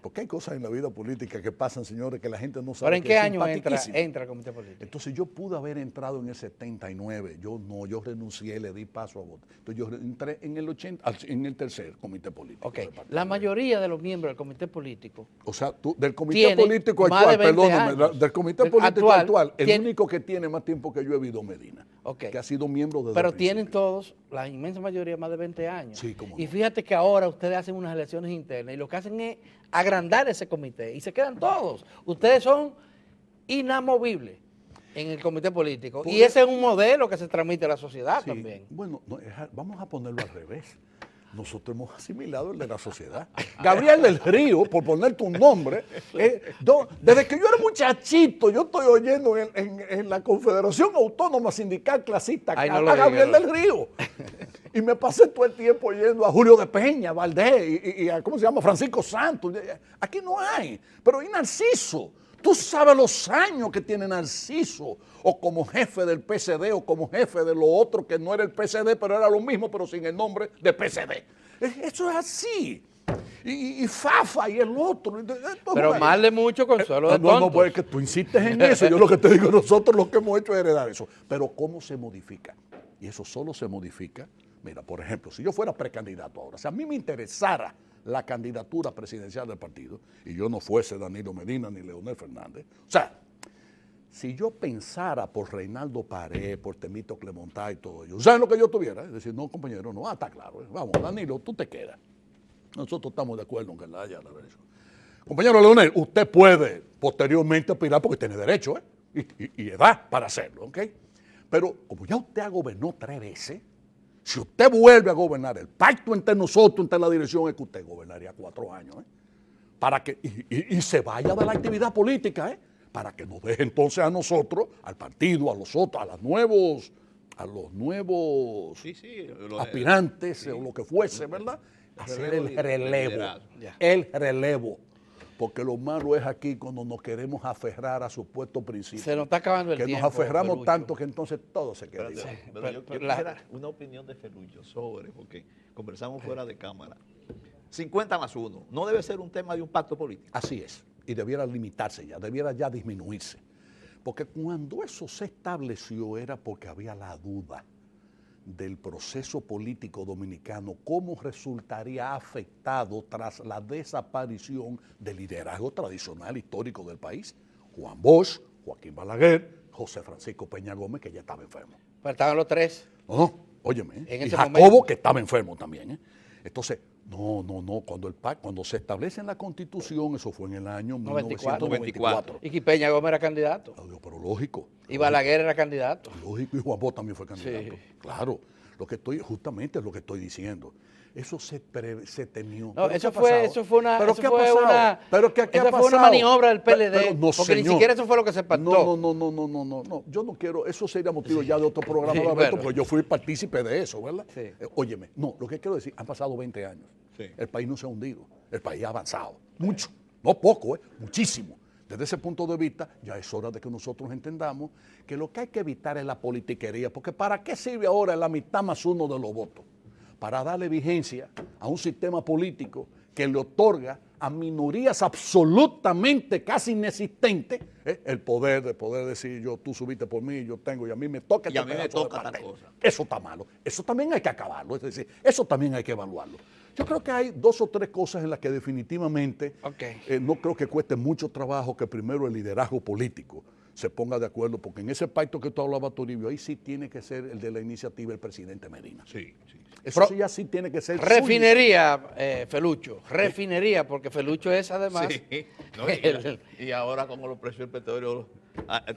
B: Porque hay cosas en la vida política que pasan, señores, que la gente no sabe.
C: ¿Pero en qué año entra el comité político?
B: Entonces yo pude haber entrado en el 79. Yo renuncié, le di paso a Botello. Entonces yo entré en el 80, en el tercer comité político.
C: Ok, la mayoría de los miembros del comité político.
B: O sea, del comité político actual, perdóname, del comité político actual, el único que tiene más tiempo que yo es Vido Medina, que ha sido miembro desde
C: Pero
B: el principio.
C: tienen todos, la inmensa mayoría, más de 20 años.
B: Sí, cómo no.
C: Y fíjate que ahora ustedes hacen unas elecciones internas y lo que hacen es agrandar ese comité y se quedan todos. Ustedes son inamovibles en el comité político. Y ese es un modelo que se transmite a la sociedad también.
B: Bueno, vamos a ponerlo al revés. Nosotros hemos asimilado el de la sociedad. Gabriel del Río, por ponerte un nombre, desde que yo era muchachito, yo estoy oyendo en la Confederación Autónoma Sindical Clasista a Gabriel del Río. Y me pasé todo el tiempo oyendo a Julio de Peña, Valdés y a, ¿cómo se llama? Francisco Santos. Aquí no hay. Pero hay Narciso. Tú sabes los años que tiene Narciso, o como jefe del PCD, o como jefe de lo otro que no era el PCD, pero era lo mismo, pero sin el nombre de PCD. Eso es así. Y Fafa y el otro.
C: Pero mal de mucho consuelo de tontos.
B: No, pues es que tú insistes en eso. Yo lo que te digo, nosotros lo que hemos hecho es heredar eso. Pero ¿cómo se modifica? Y eso solo se modifica. Mira, por ejemplo, si yo fuera precandidato ahora, si a mí me interesara la candidatura presidencial del partido, y yo no fuese Danilo Medina ni Leonel Fernández, o sea, si yo pensara por Reinaldo Pared, por Temito Clemontá y todo ello, ¿saben lo que yo tuviera? Es decir, no, compañero, no, está claro, vamos, Danilo, tú te quedas. Nosotros estamos de acuerdo en que la haya la derecho. Compañero Leonel, usted puede posteriormente aspirar porque tiene derecho, y edad para hacerlo, ¿ok? Pero como ya usted ha gobernado 3 veces, si usted vuelve a gobernar, el pacto entre nosotros, entre la dirección, es que usted gobernaría 4 años, para que, y se vaya de la actividad política, para que nos deje entonces a nosotros, al partido, a los otros, a los nuevos aspirantes, o lo que fuese, ¿verdad? Hacer el relevo. Porque lo malo es aquí cuando nos queremos aferrar a supuestos principios.
C: Se nos está acabando el tiempo.
B: Que nos aferramos Felucho tanto que entonces todo se queda igual.
A: Pero yo quisiera una opinión de Felucho sobre, porque conversamos fuera de cámara. 50+1, no debe ser un tema de un pacto político.
B: Así es, y debiera limitarse ya, debiera ya disminuirse. Porque cuando eso se estableció era porque había la duda del proceso político dominicano, cómo resultaría afectado tras la desaparición del liderazgo tradicional histórico del país. Juan Bosch, Joaquín Balaguer, José Francisco Peña Gómez, que ya estaba enfermo.
C: Pero estaban los 3.
B: No, óyeme,
C: en
B: y Jacobo, momento, que estaba enfermo también. Entonces, cuando se establece en la Constitución, eso fue en el año 1994.
C: Y Peña Gómez era candidato.
B: Pero lógico.
C: Y Balaguer era candidato.
B: Lógico, y Juan Bosch también fue candidato.
C: Sí.
B: Claro, justamente es lo que estoy diciendo. Eso se temió.
C: No, eso fue una
B: ¿Pero
C: maniobra del PLD,
B: no,
C: porque ni siquiera eso fue lo que se pactó.
B: No, yo no quiero, eso sería motivo ya de otro programa, porque yo fui partícipe de eso, ¿verdad? Sí. Óyeme, no, lo que quiero decir, han pasado 20 años. Sí. El país no se ha hundido, el país ha avanzado, mucho, no poco, muchísimo. Desde ese punto de vista, ya es hora de que nosotros entendamos que lo que hay que evitar es la politiquería, porque ¿para qué sirve ahora la mitad más uno de los votos? Para darle vigencia a un sistema político que le otorga a minorías absolutamente casi inexistentes el poder de poder decir tú subiste por mí, yo tengo y a mí me toca.
A: Y a mí me toca tal cosa.
B: Eso está malo. Eso también hay que acabarlo. Es decir, eso también hay que evaluarlo. Yo creo que hay 2 o 3 cosas en las que definitivamente no creo que cueste mucho trabajo que primero el liderazgo político se ponga de acuerdo, porque en ese pacto que tú hablabas, Toribio, ahí sí tiene que ser el de la iniciativa el presidente Medina. Sí. Eso sí, así tiene que ser.
C: Refinería, Felucho, refinería, porque Felucho es además...
A: Sí. No, y ahora como los precios del petróleo,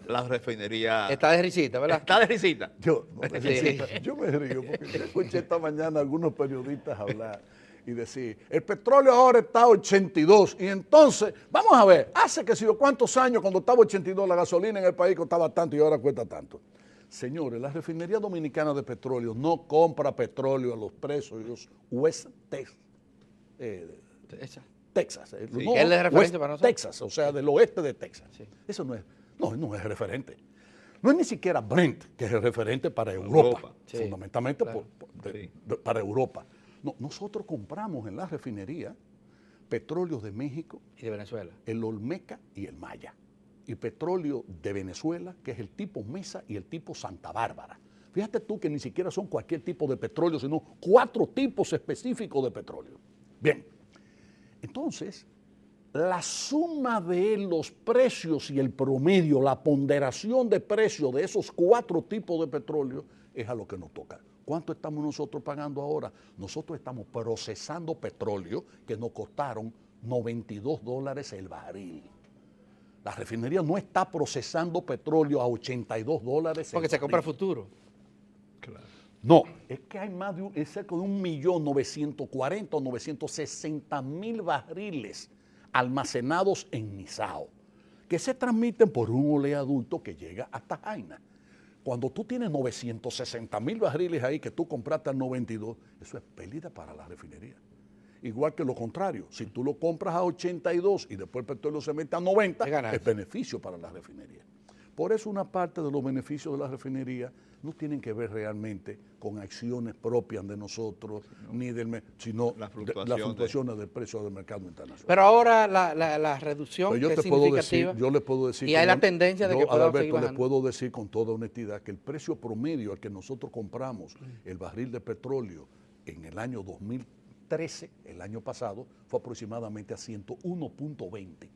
A: la refinería...
C: Está de risita, ¿verdad?
A: Está de risita.
B: Yo me río porque escuché esta mañana a algunos periodistas hablar y decir, el petróleo ahora está a 82, y entonces, vamos a ver, hace que si yo cuántos años cuando estaba 82 la gasolina en el país costaba tanto y ahora cuesta tanto. Señores, la refinería dominicana de petróleo no compra petróleo a los precios West Texas.
C: Sí, no, él es referencia para nosotros.
B: Texas, o sea, del oeste de Texas. Sí. Eso no es. No es referente. No es ni siquiera Brent, que es el referente para Europa,
C: Sí,
B: fundamentalmente
C: claro.
B: para Europa. No, nosotros compramos en la refinería petróleos de México,
C: Y de Venezuela.
B: el Olmeca y el Maya. Y petróleo de Venezuela, que es el tipo Mesa y el tipo Santa Bárbara. Fíjate tú que ni siquiera son cualquier tipo de petróleo, sino 4 tipos específicos de petróleo. Bien, entonces, la suma de los precios y el promedio, la ponderación de precios de esos 4 tipos de petróleo es a lo que nos toca. ¿Cuánto estamos nosotros pagando ahora?Nosotros estamos procesando petróleo que nos costaron $92 el barril. La refinería no está procesando petróleo a $82
C: Porque se compra futuro.
A: Claro.
B: No, es que hay más de es cerca de 1.940.000 o 960.000 barriles almacenados en Nizao, que se transmiten por un oleoducto que llega hasta Jaina. Cuando tú tienes 960.000 barriles ahí que tú compraste al 92, eso es pérdida para la refinería. Igual que lo contrario, si tú lo compras a 82 y después el petróleo se mete a 90, es beneficio para la refinería. Por eso una parte de los beneficios de la refinería no tienen que ver realmente con acciones propias de nosotros, sino las fluctuaciones del precio del mercado internacional.
C: Pero ahora la reducción que es significativa,
B: yo le puedo decir,
C: y hay la tendencia de que pueda seguir bajando.
B: Les puedo decir con toda honestidad que el precio promedio al que nosotros compramos el barril de petróleo en el año 2013, el año pasado, fue aproximadamente a $101.20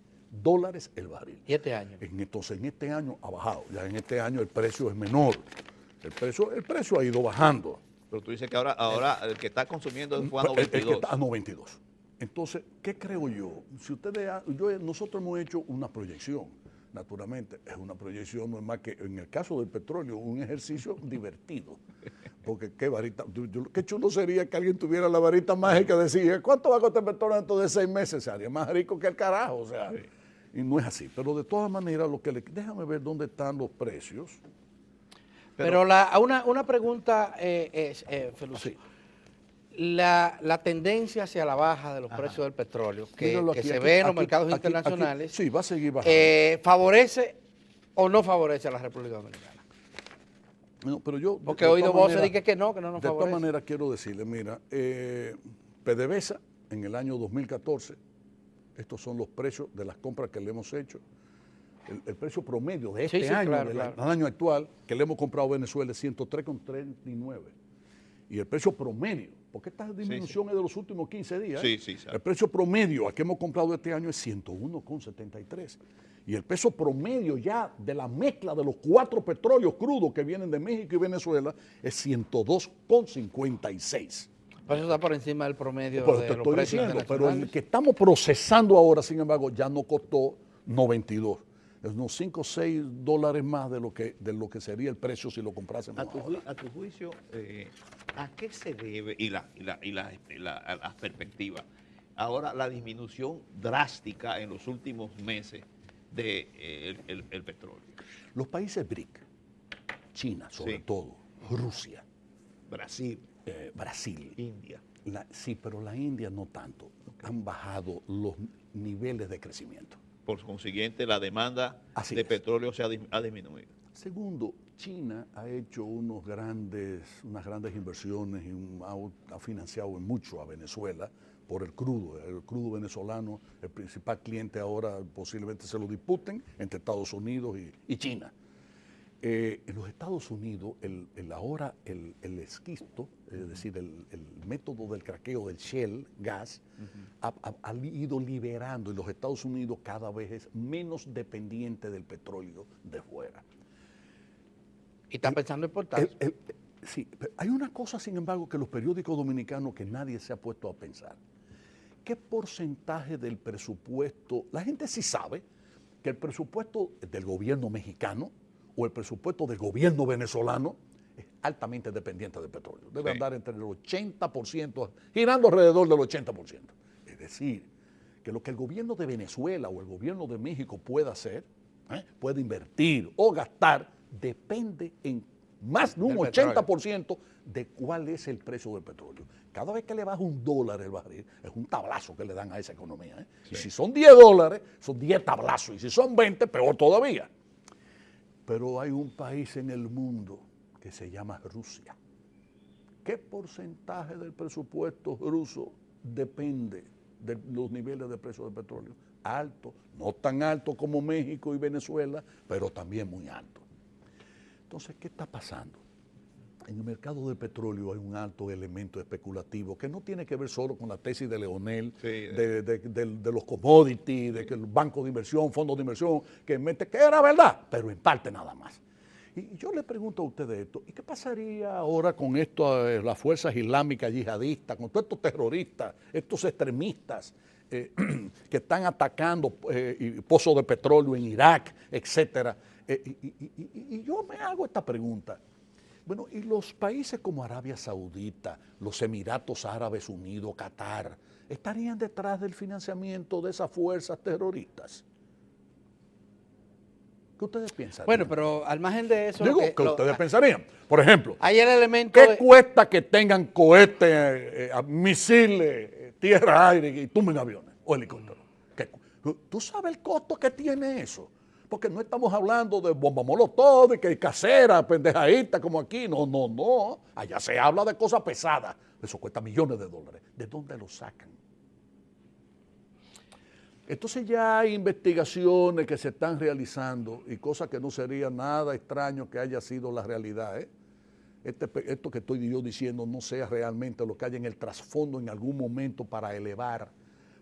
B: el barril.
C: ¿Y este año?
B: Entonces, en este año ha bajado. Ya en este año el precio es menor. El precio ha ido bajando.
A: Pero tú dices que ahora el que está consumiendo fue a 92.
B: El que está a 92. Entonces, ¿qué creo yo? Si nosotros hemos hecho una proyección, naturalmente, es una proyección, no es más que en el caso del petróleo, un ejercicio divertido. Porque qué chulo sería que alguien tuviera la varita mágica y decir, ¿cuánto va a costar el petróleo dentro de 6 meses? Se haría más rico que el carajo, o sea. Sí. Y no es así. Pero de todas maneras, déjame ver dónde están los precios.
C: Pero una pregunta Felucio.
B: Sí.
C: La tendencia hacia la baja de los precios del petróleo que se ve en los mercados internacionales,
B: sí, va a seguir bajando.
C: ¿Favorece o no favorece a la República Dominicana?
B: No, pero yo,
C: porque he oído voces de que no nos favorece.
B: De todas maneras quiero decirle, mira, PDVSA en el año 2014, estos son los precios de las compras que le hemos hecho, el precio promedio de este año, del año actual, que le hemos comprado a Venezuela es 103,39. Y el precio promedio, porque esta disminución es de los últimos 15 días, el precio promedio a que hemos comprado este año es 101,73. Y el peso promedio ya de la mezcla de los 4 petróleos crudos que vienen de México y Venezuela es 102,56.
C: Eso está por encima del promedio de los precios internacionales.
B: Pero el que estamos procesando ahora, sin embargo, ya no costó 92. Es unos 5 o 6 dólares más de lo que sería el precio si lo comprásemos ahora.
A: A tu juicio, ¿a qué se debe y la perspectiva? Ahora la disminución drástica en los últimos meses del petróleo.
B: Los países BRIC, China sobre todo, Rusia,
A: Brasil,
B: India. Sí, pero la India no tanto. Han bajado los niveles de crecimiento.
A: Por consiguiente, la demanda de petróleo ha disminuido.
B: Segundo, China ha hecho unas grandes inversiones y ha financiado mucho a Venezuela por el crudo venezolano. El principal cliente ahora posiblemente se lo disputen entre Estados Unidos y China. En los Estados Unidos, el esquisto, es decir, el método del craqueo del shale gas, ha ido liberando, y los Estados Unidos cada vez es menos dependiente del petróleo de fuera.
C: ¿Y están pensando en exportar?
B: Sí, pero hay una cosa, sin embargo, que los periódicos dominicanos que nadie se ha puesto a pensar. ¿Qué porcentaje del presupuesto? La gente sí sabe que el presupuesto del gobierno mexicano o el presupuesto del gobierno venezolano es altamente dependiente del petróleo. Debe andar entre el 80%, girando alrededor del 80%. Es decir, que lo que el gobierno de Venezuela o el gobierno de México pueda hacer, puede invertir o gastar, depende en más de un 80% de cuál es el precio del petróleo. Cada vez que le baja $1 el barril, es un tablazo que le dan a esa economía. Y si son $10, son 10 tablazos. Y si son 20, peor todavía. pero hay un país en el mundo que se llama Rusia. ¿Qué porcentaje del presupuesto ruso depende de los niveles de precio del petróleo? Alto, no tan alto como México y Venezuela, pero también muy alto. Entonces, ¿qué está pasando? En el mercado del petróleo hay un alto elemento especulativo que no tiene que ver solo con la tesis de Leonel, sí, de los commodities, de que el banco de inversión, fondos de inversión, que era verdad, pero en parte nada más. Y yo le pregunto a ustedes esto, ¿y qué pasaría ahora con esto, las fuerzas islámicas yihadistas, con todos estos terroristas, estos extremistas que están atacando pozos de petróleo en Irak, etcétera? Y yo me hago esta pregunta. Bueno, y los países como Arabia Saudita, los Emiratos Árabes Unidos, Qatar, ¿estarían detrás del financiamiento de esas fuerzas terroristas? ¿Qué ustedes piensan?
C: Bueno, pero al margen de eso...
B: Digo, ¿qué ustedes pensarían? Por ejemplo,
C: hay el elemento
B: ¿qué cuesta que tengan cohetes, misiles, tierra, aire y tumben aviones o helicópteros? ¿Tú sabes el costo que tiene eso? Porque no estamos hablando de bomba molotov, de que hay casera, pendejadita como aquí. No, no, no. Allá se habla de cosas pesadas. Eso cuesta millones de dólares. ¿De dónde lo sacan? Entonces ya hay investigaciones que se están realizando y cosas que no sería nada extraño que haya sido la realidad. Esto que estoy yo diciendo no sea realmente lo que haya en el trasfondo en algún momento para elevar,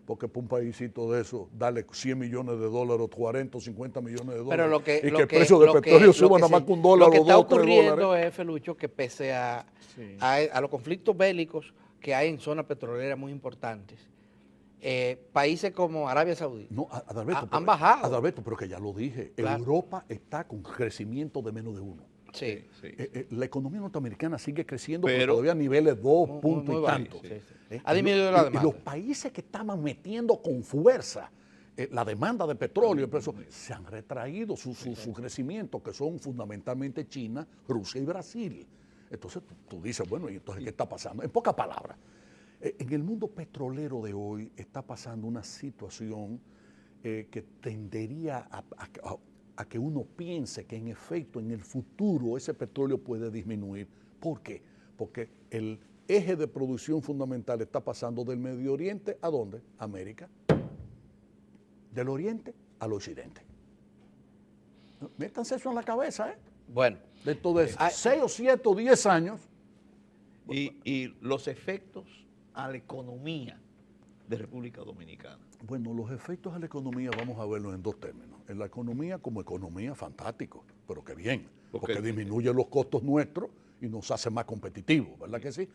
B: porque para un paísito de eso, darle 100 millones de dólares, 40 o 50 millones de dólares,
C: pero
B: y que el precio del petróleo suba nada más que $1 o $2 o $3.
C: Lo que está ocurriendo es, Felucho, que pese a los conflictos bélicos que hay en zonas petroleras muy importantes, países como Arabia Saudita han bajado.
B: Adalberto, pero que ya lo dije, claro. Europa está con crecimiento de menos de 1.
C: Sí.
B: La economía norteamericana sigue creciendo, pero todavía a niveles 2 puntos y tanto.
C: Ha disminuido la demanda.
B: Y los países que estaban metiendo con fuerza la demanda de petróleo, se han retraído su crecimiento, que son fundamentalmente China, Rusia y Brasil. Entonces tú dices, bueno, ¿y entonces qué está pasando? En pocas palabras, en el mundo petrolero de hoy está pasando una situación que tendería a que uno piense que en efecto en el futuro ese petróleo puede disminuir. ¿Por qué? Porque el eje de producción fundamental está pasando del Medio Oriente ¿a dónde? América. Del Oriente al Occidente. Métanse eso en la cabeza, ¿eh?
C: Bueno.
B: Dentro de 6 o 7 o 10 años.
A: Y los efectos a la economía de República Dominicana.
B: Bueno, los efectos a la economía vamos a verlos en 2 términos. En la economía como economía, fantástico, pero que bien, porque disminuye los costos nuestros y nos hace más competitivos, ¿verdad que sí?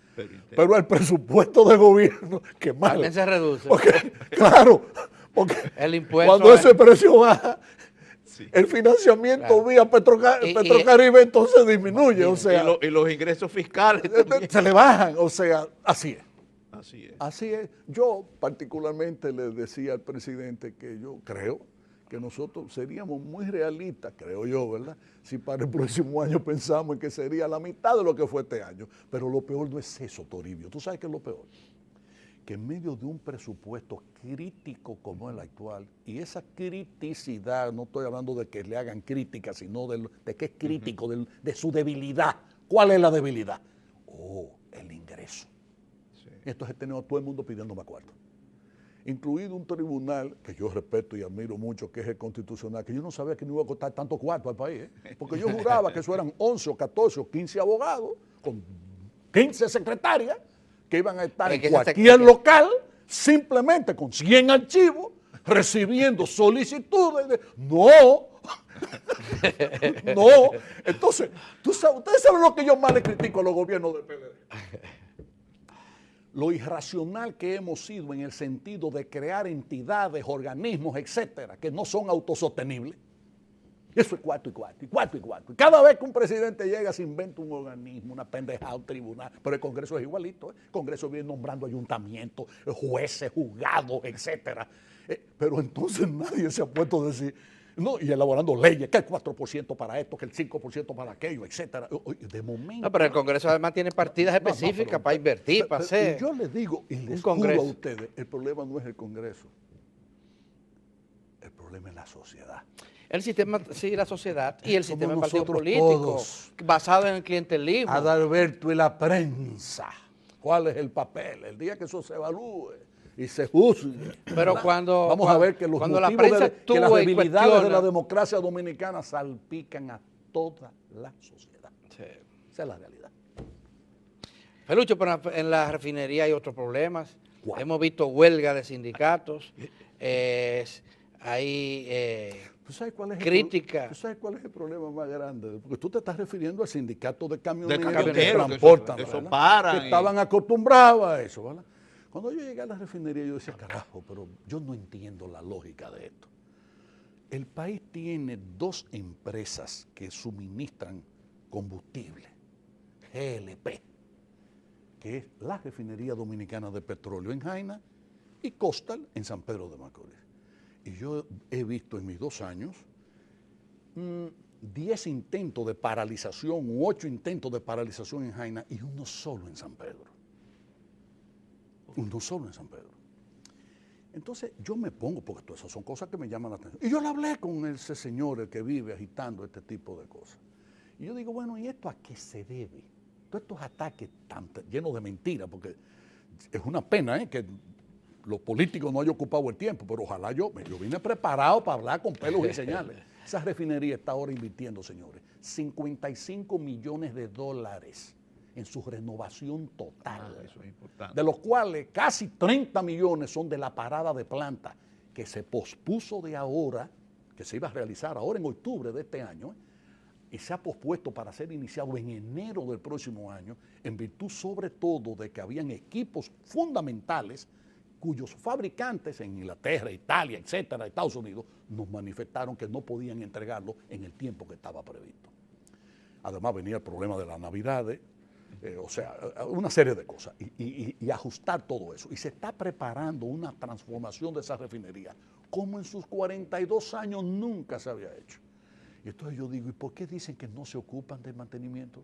B: Pero el presupuesto de gobierno, que mal.
C: También se reduce.
B: Porque, claro, porque
C: el impuesto
B: cuando ese precio baja, el financiamiento vía Petrocaribe entonces disminuye, o sea.
A: Y los ingresos fiscales
B: se le bajan, o sea, así es.
A: Así es.
B: Así es. Yo particularmente le decía al presidente que yo creo que nosotros seríamos muy realistas, creo yo, ¿verdad? Si para el próximo año pensamos en que sería la mitad de lo que fue este año. Pero lo peor no es eso, Toribio. ¿Tú sabes qué es lo peor? Que en medio de un presupuesto crítico como el actual, y esa criticidad, no estoy hablando de que le hagan crítica, sino de que es crítico, de su debilidad. ¿Cuál es la debilidad? El ingreso. Entonces tenemos a todo el mundo pidiéndome cuarto, incluido un tribunal que yo respeto y admiro mucho, que es el Constitucional, que yo no sabía que no iba a costar tanto cuarto al país, porque yo juraba que eso eran 11 o 14 o 15 abogados con 15 secretarias que iban a estar en cualquier local simplemente con 100 archivos recibiendo solicitudes. No. Entonces, ustedes saben lo que yo más le critico a los gobiernos del PLD. Lo irracional que hemos sido en el sentido de crear entidades, organismos, etcétera, que no son autosostenibles. Eso es cuarto y cuarto, y cuarto y cuarto. Y cada vez que un presidente llega se inventa un organismo, una pendejada, un tribunal, pero el Congreso es igualito. El Congreso viene nombrando ayuntamientos, jueces, juzgados, etcétera. Pero entonces nadie se ha puesto a decir, no, y elaborando leyes, que el 4% para esto, que el 5% para aquello, etcétera. De momento.
C: No, pero el Congreso además tiene partidas específicas para invertir, para hacer.
B: Yo les digo, y les juro a ustedes, el problema no es el Congreso, el problema es la sociedad.
C: El sistema, sí, la sociedad y el
B: Somos
C: sistema de partido
B: nosotros
C: político,
B: todos.
C: basado en el clientelismo.
B: Adalberto y la prensa. ¿Cuál es el papel? El día que eso se evalúe y se juzgue.
C: Pero cuando,
B: Vamos a ver que los
C: cuando la
B: motivos
C: prensa
B: que las
C: actúa y
B: debilidades de
C: cuestiona,
B: la democracia dominicana salpican a toda la sociedad.
C: sí.
B: Esa es la realidad.
C: Felucho, pero en la refinería hay otros problemas.
B: ¿Cuál?
C: Hemos visto huelga de sindicatos, hay
B: ¿Tú sabes cuál es
C: crítica.
B: ¿Tú sabes cuál es el problema más grande? Porque tú te estás refiriendo al sindicato de
A: De
B: camioneros que
A: camioneros,
B: transportan,
A: que eso
B: ¿verdad?
A: paran
B: Que
A: y-
B: estaban acostumbrados a eso, ¿verdad? Cuando yo llegué a la refinería yo decía, carajo, pero yo no entiendo la lógica de esto. El país tiene dos empresas que suministran combustible, GLP, que es la Refinería Dominicana de Petróleo en Jaina y Costal en San Pedro de Macorís. Y yo he visto en mis 2 años 10 intentos de paralización u 8 intentos de paralización en Jaina y uno solo en San Pedro. Uno solo en San Pedro. Entonces yo me pongo, porque todas esas son cosas que me llaman la atención. Y yo le hablé con ese señor, el que vive agitando este tipo de cosas. Y yo digo, bueno, ¿y esto a qué se debe? Todos estos ataques tan llenos de mentiras, porque es una pena que los políticos no hayan ocupado el tiempo, pero ojalá yo vine preparado para hablar con pelos y señales. Esa refinería está ahora invirtiendo, señores, 55 millones de dólares en su renovación total,
A: Eso es importante.
B: de los cuales casi 30 millones son de la parada de planta, que se pospuso de ahora, que se iba a realizar ahora en octubre de este año, y se ha pospuesto para ser iniciado en enero del próximo año, en virtud sobre todo de que habían equipos fundamentales cuyos fabricantes en Inglaterra, Italia, etcétera, Estados Unidos, nos manifestaron que no podían entregarlo en el tiempo que estaba previsto. Además venía el problema de las Navidades, o sea, una serie de cosas, y ajustar todo eso. Y se está preparando una transformación de esa refinería, como en sus 42 años nunca se había hecho. Y entonces yo digo, ¿y por qué dicen que no se ocupan del mantenimiento?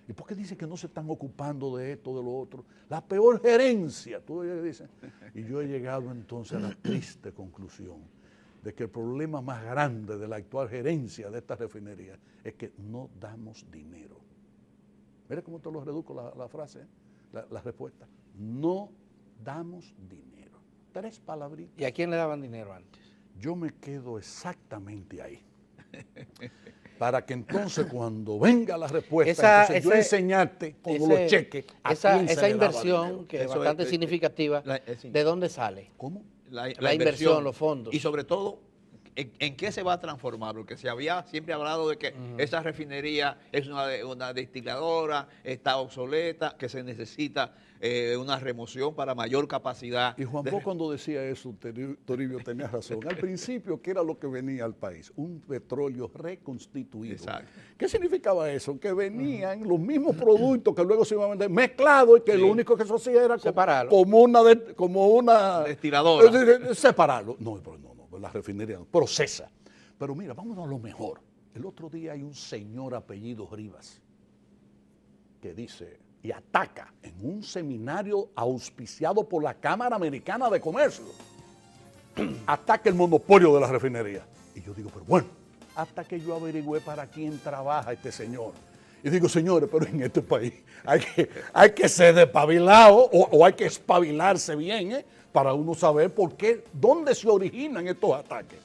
B: ¿Y por qué dicen que no se están ocupando de esto, de lo otro? La peor gerencia, tú dices. Y yo he llegado entonces a la triste conclusión de que el problema más grande de la actual gerencia de esta refinería es que no damos dinero. Mira cómo te lo reduzco la frase, la respuesta. No damos dinero. 3 palabritas.
C: ¿Y a quién le daban dinero antes?
B: Yo me quedo exactamente ahí. Para que entonces cuando venga la respuesta, entonces yo enseñarte con los cheques a quién se
C: esa
B: le daba
C: inversión,
B: dinero.
C: que es
A: Eso
C: bastante
A: es,
C: significativa, ¿de dónde sale?
B: ¿Cómo?
C: La inversión, los fondos.
A: Y sobre todo, ¿en qué se va a transformar? Porque se había siempre hablado de que esa refinería es una destiladora, está obsoleta, que se necesita una remoción para mayor capacidad.
B: Y Juan Bosch cuando decía eso, Toribio tenía razón. Al principio, ¿qué era lo que venía al país? Un petróleo reconstituido.
A: Exacto.
B: ¿Qué significaba eso? Que venían los mismos productos que luego se iban a vender mezclados y que lo único que eso hacía era
C: separarlo.
B: como una
A: Destiladora.
B: Separarlo. No, la refinería no, procesa. Pero mira, vámonos a lo mejor. El otro día hay un señor apellido Rivas que dice y ataca en un seminario auspiciado por la Cámara Americana de Comercio, ataca el monopolio de la refinería. Y yo digo, pero bueno, hasta que yo averigüé para quién trabaja este señor. Y digo, señores, pero en este país hay que ser despabilado o hay que espabilarse bien, para uno saber por qué, dónde se originan estos ataques.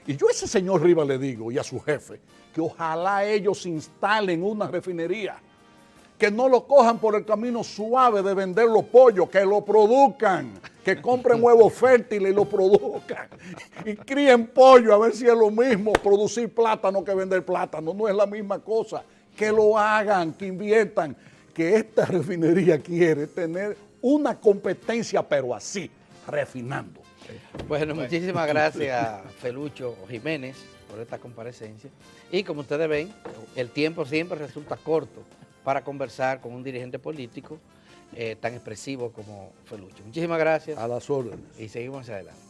B: Y yo a ese señor Rivas le digo, y a su jefe, que ojalá ellos instalen una refinería, que no lo cojan por el camino suave de vender los pollos, que lo produzcan, que compren huevos fértiles y lo produzcan, y críen pollo a ver si es lo mismo producir plátano que vender plátano, no es la misma cosa, que lo hagan, que inviertan, que esta refinería quiere tener una competencia, pero así, refinando.
C: Bueno, muchísimas gracias, Felucho Jiménez, por esta comparecencia. Y como ustedes ven, el tiempo siempre resulta corto para conversar con un dirigente político tan expresivo como Felucho. Muchísimas gracias.
B: A las órdenes.
C: Y seguimos hacia adelante.